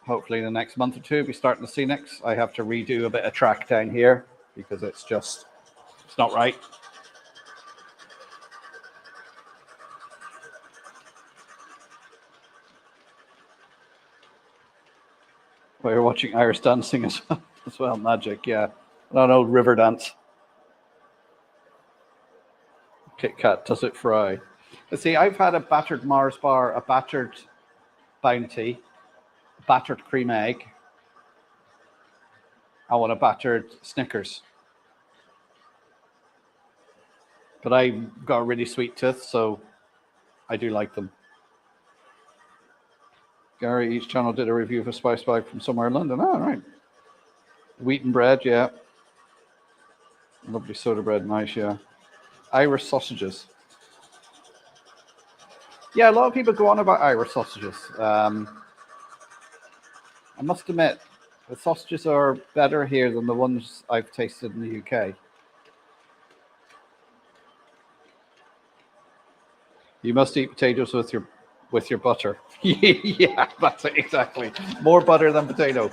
Hopefully in the next month or 2 be starting the scenics. I have to redo a bit of track down here because it's not right. We're watching Irish dancing as well. Magic, yeah. An old river dance. Kit Kat does it fry. Let's see, I've had a battered Mars bar, a battered Bounty, battered cream egg. I want a battered Snickers. But I got a really sweet tooth, so I do like them. Gary, each channel did a review of a spice bag from somewhere in London. Oh, right. Wheaten bread, yeah. Lovely soda bread, nice, yeah. Irish sausages. Yeah, a lot of people go on about Irish sausages. I must admit, the sausages are better here than the ones I've tasted in the UK. You must eat potatoes with your butter. Yeah, that's it, exactly. More butter than potato.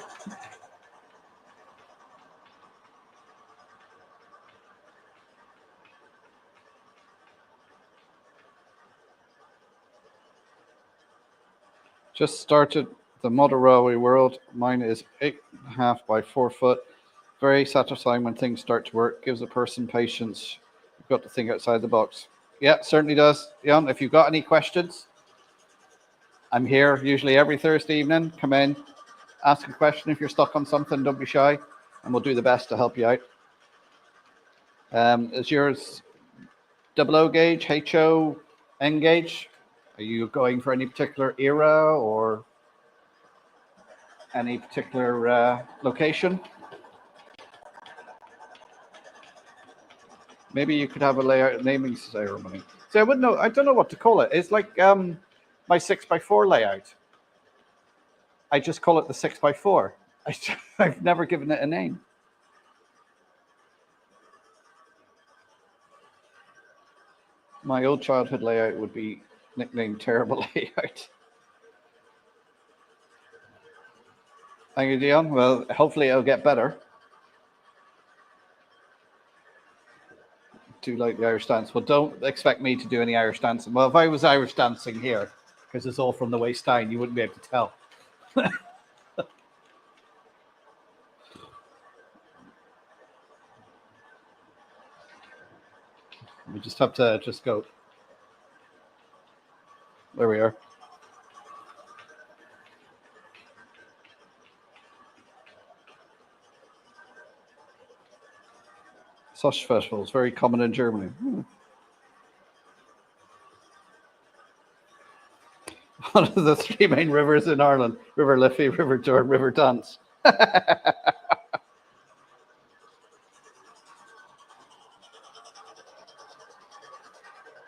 Just started the model railway world. Mine is 8.5 by 4 foot. Very satisfying when things start to work. Gives a person patience. You've got to think outside the box. Yeah, certainly does. Jan, if you've got any questions, I'm here usually every Thursday evening. Come in, ask a question. If you're stuck on something, don't be shy, and we'll do the best to help you out. Is yours double gauge, HO, N gauge? Are you going for any particular era or any particular location? Maybe you could have a layout naming ceremony. See, I wouldn't know. I don't know what to call it. It's like my 6x4 layout. I just call it the 6x4. I've never given it a name. My old childhood layout would be nicknamed Terrible Layout. Thank you, Dion. Well, hopefully it'll get better. Do like the Irish dance. Well, don't expect me to do any Irish dancing. Well, if I was Irish dancing here, because it's all from the waist down, you wouldn't be able to tell. We just have to just go. There we are. Sausage festival is very common in Germany. One of the 3 main rivers in Ireland: River Liffey, River Jordan, River Dance.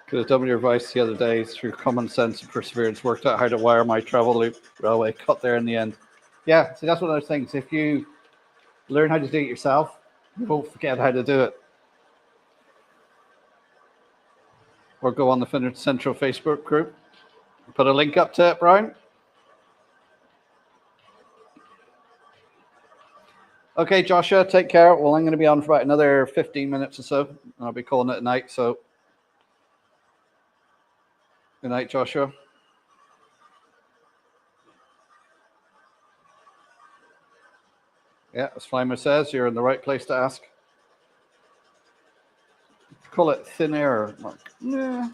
Could have done your advice the other day through common sense and perseverance, worked out how to wire my travel loop railway, cut there in the end. Yeah, see, that's one of those things. If you learn how to do it yourself, you won't forget how to do it. Or go on the Finnish Central Facebook group. Put a link up to it, Brian. Okay, Joshua, take care. Well, I'm going to be on for about another 15 minutes or so, and I'll be calling it a night. So, good night, Joshua. Yeah, as Flymer says, you're in the right place to ask. Call it thin air, Mark. Yeah.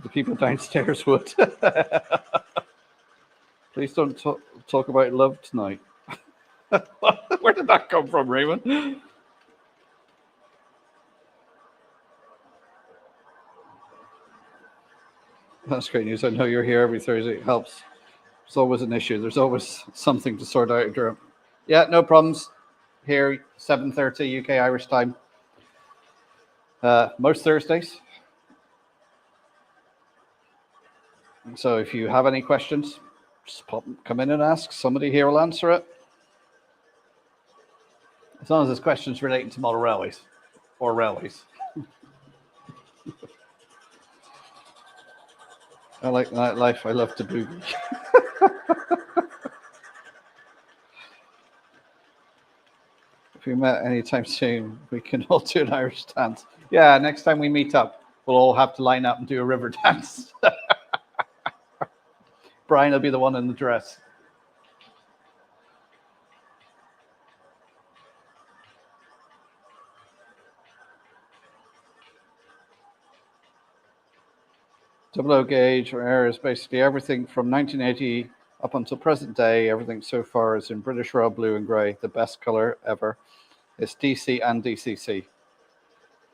The people downstairs would. Please don't talk about love tonight. Where did that come from, Raymond? That's great news. I know you're here every Thursday. It helps. It's always an issue. There's always something to sort out. Yeah, no problems. Here, 7:30 UK Irish time. Most Thursdays. So if you have any questions, just come in and ask. Somebody here will answer it. As long as there's questions relating to model railways or railways. I like nightlife. I love to boogie. If we met anytime soon, we can all do an Irish dance. Yeah, next time we meet up, we'll all have to line up and do a river dance. Brian will be the one in the dress. Double O gauge or air is basically everything from 1980 up until present day. Everything so far is in British Rail blue and grey, the best color ever. It's DC and DCC.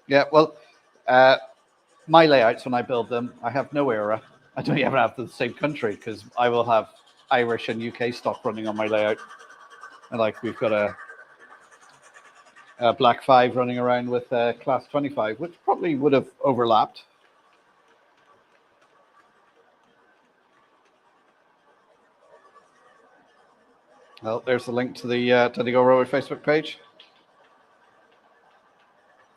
Yeah, well, my layouts when I build them, I have no era. I don't even have the same country because I will have Irish and UK stock running on my layout. And like we've got a Black 5 running around with Class 25, which probably would have overlapped. Well, there's the link to the Donegal Railway Facebook page.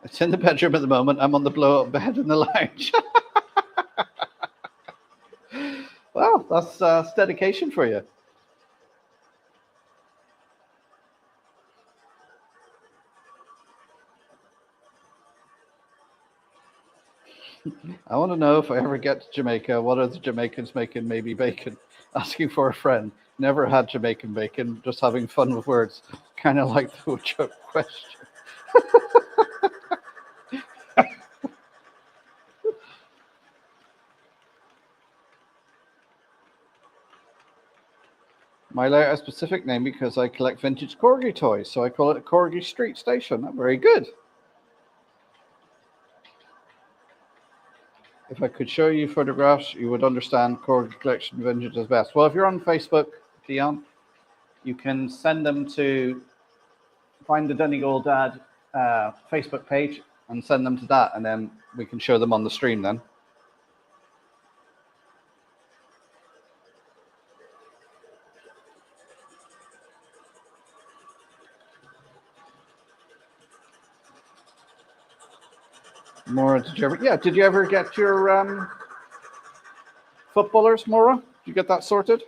It's in the bedroom at the moment. I'm on the blow-up bed in the lounge. Well, that's dedication for you. I want to know if I ever get to Jamaica, what are the Jamaicans making maybe bacon? Asking for a friend. Never had Jamaican bacon, just having fun with words. Kind of like the joke question. My layout has a specific name because I collect vintage Corgi toys, so I call it a Corgi Street Station. That's very good. If I could show you photographs, you would understand Corgi collection vintage is best. Well, if you're on Facebook, Dion, you can send them to find the Donegal Dad Facebook page and send them to that, and then we can show them on the stream then. Maura, did you ever get your footballers, Maura? Did you get that sorted?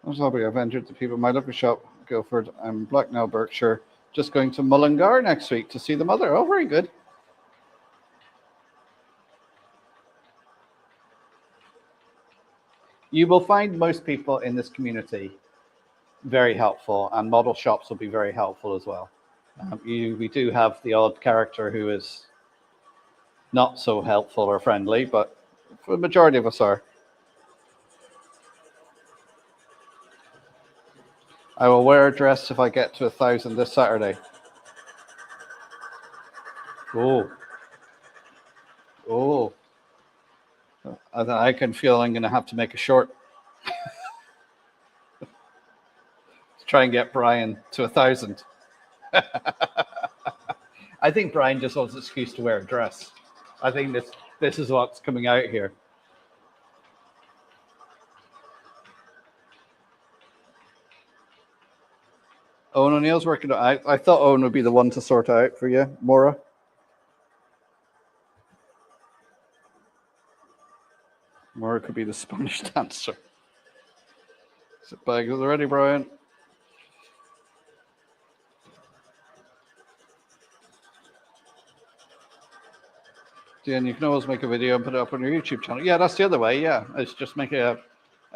I've entered the people in my local shop, Guildford. I'm Blacknell, Berkshire. Just going to Mullingar next week to see the mother. Oh, very good. You will find most people in this community very helpful, and model shops will be very helpful as well. We do have the odd character who is not so helpful or friendly, but the majority of us are. I will wear a dress if I get to 1,000 this Saturday. Oh. I can feel I'm going to have to make a short to try and get Brian to 1,000. I think Brian just wants an excuse to wear a dress. I think this is what's coming out here. Owen O'Neill's working. I thought Owen would be the one to sort out for you, Maura. Or it could be the Spanish dancer. Sit back. Is it ready, Brian? Yeah, and you can always make a video and put it up on your YouTube channel. Yeah, that's the other way. Yeah, it's just make a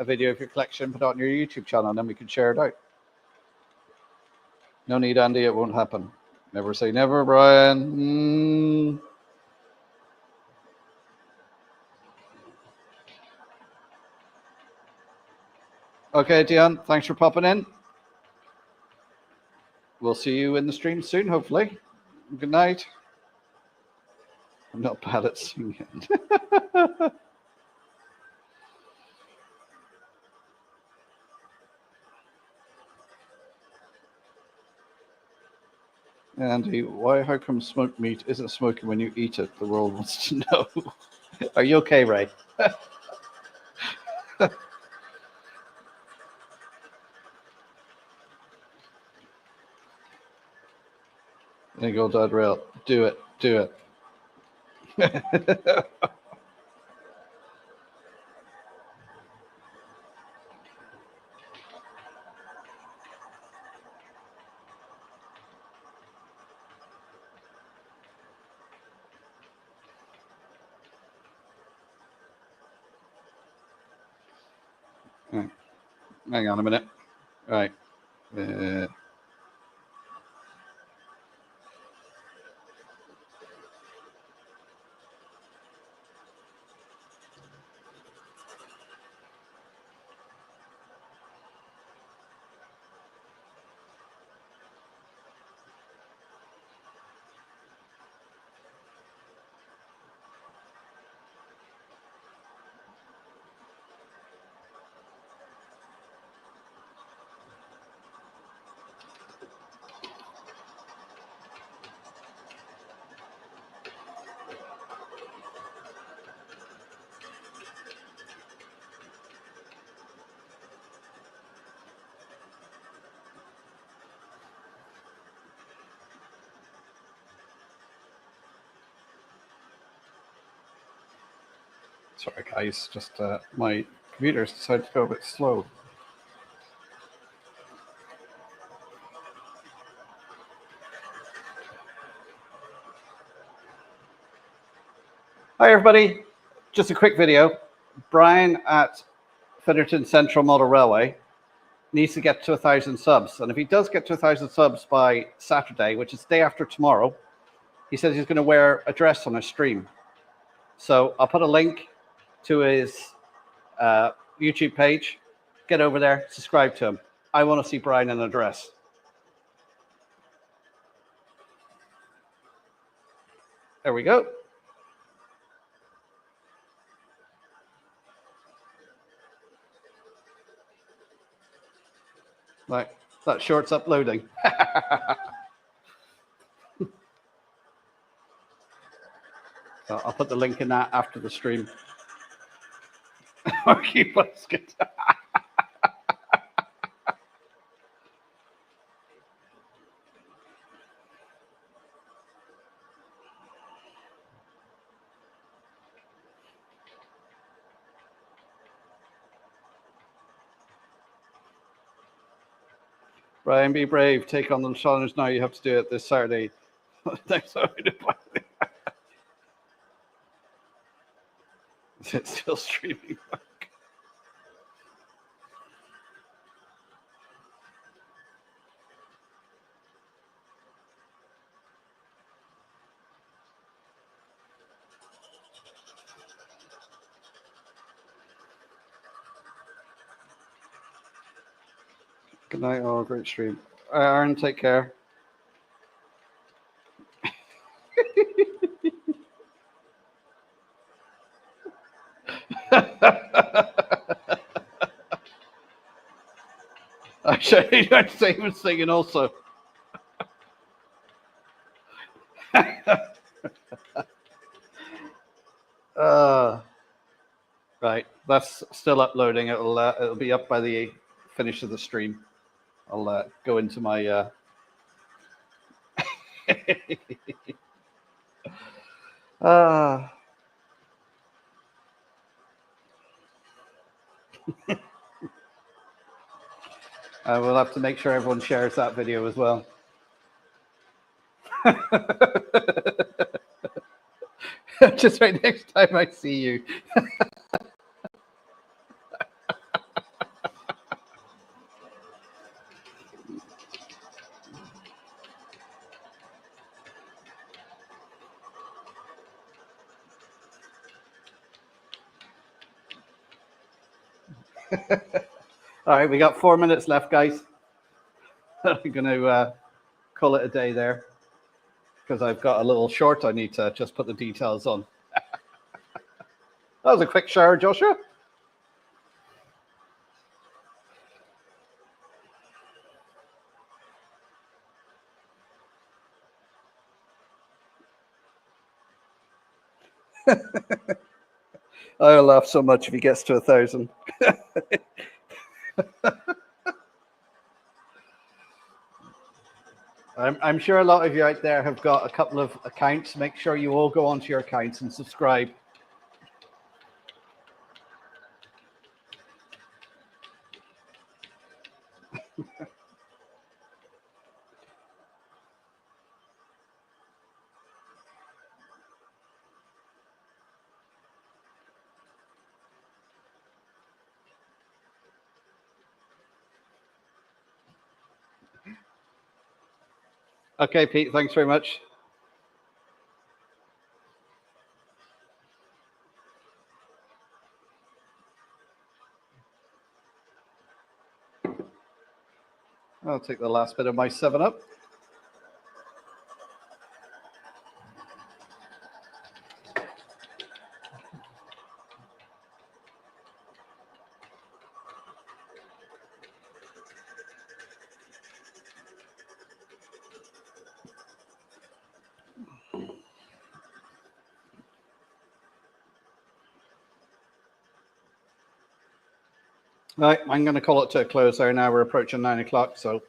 video of your collection, put it on your YouTube channel, and then we can share it out. No need, Andy. It won't happen. Never say never, Brian. Okay, Dion, thanks for popping in. We'll see you in the stream soon, hopefully. Good night. I'm not bad at singing. Andy, how come smoked meat isn't smoking when you eat it? The world wants to know. Are you okay, Ray? There you go, Dad Rail. Do it. Do it. Hang on a minute. All right. Sorry, guys. Just my computer's decided to go a bit slow. Hi, everybody. Just a quick video. Brian at Fitterton Central Model Railway needs to get to 1,000 subs. And if he does get to 1,000 subs by Saturday, which is the day after tomorrow, he says he's going to wear a dress on his stream. So I'll put a link to his YouTube page. Get over there, subscribe to him. I want to see Brian in a dress. There we go. Right, that short's uploading. So I'll put the link in that after the stream. Okay, that's good. Brian, be brave. Take on the challenge now. You have to do it this Saturday. Thanks. Is it still streaming? Good night, all. Great stream. Aaron, take care. Actually, I'd say he was singing also. Right, that's still uploading. It'll be up by the finish of the stream. I'll go into my. We'll have to make sure everyone shares that video as well. Just right next time I see you. All right, we got 4 minutes left, guys. I'm going to call it a day there because I've got a little short I need to just put the details on. That was a quick shower, Joshua. I'll laugh so much if he gets to 1,000. I'm sure a lot of you out there have got a couple of accounts. Make sure you all go onto your accounts and subscribe. Okay, Pete, thanks very much. I'll take the last bit of my 7-Up. Right, I'm going to call it to a close there now. We're approaching 9 o'clock, so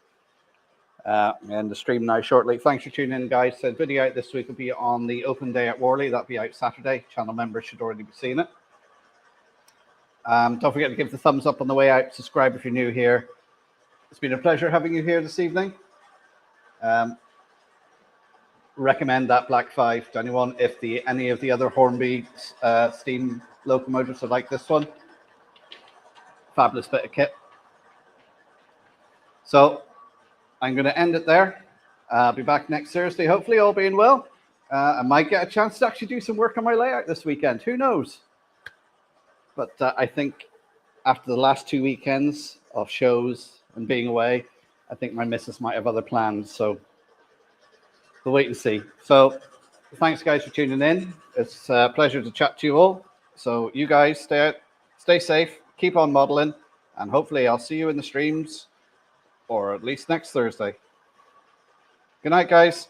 end the stream now shortly. Thanks for tuning in, guys. The video out this week will be on the open day at Worley. That'll be out Saturday. Channel members should already be seeing it. Don't forget to give the thumbs up on the way out. Subscribe if you're new here. It's been a pleasure having you here this evening. Recommend that Black 5 to anyone. If any of the other Hornby steam locomotives are like this one, fabulous bit of kit. So I'm going to end it there. I'll be back next Thursday, hopefully, all being well. I might get a chance to actually do some work on my layout this weekend. Who knows? But I think after the last 2 weekends of shows and being away, I think my missus might have other plans. So we'll wait and see. So thanks, guys, for tuning in. It's a pleasure to chat to you all. So you guys stay out, stay safe, keep on modeling, and hopefully I'll see you in the streams, or at least next Thursday. Good night, guys.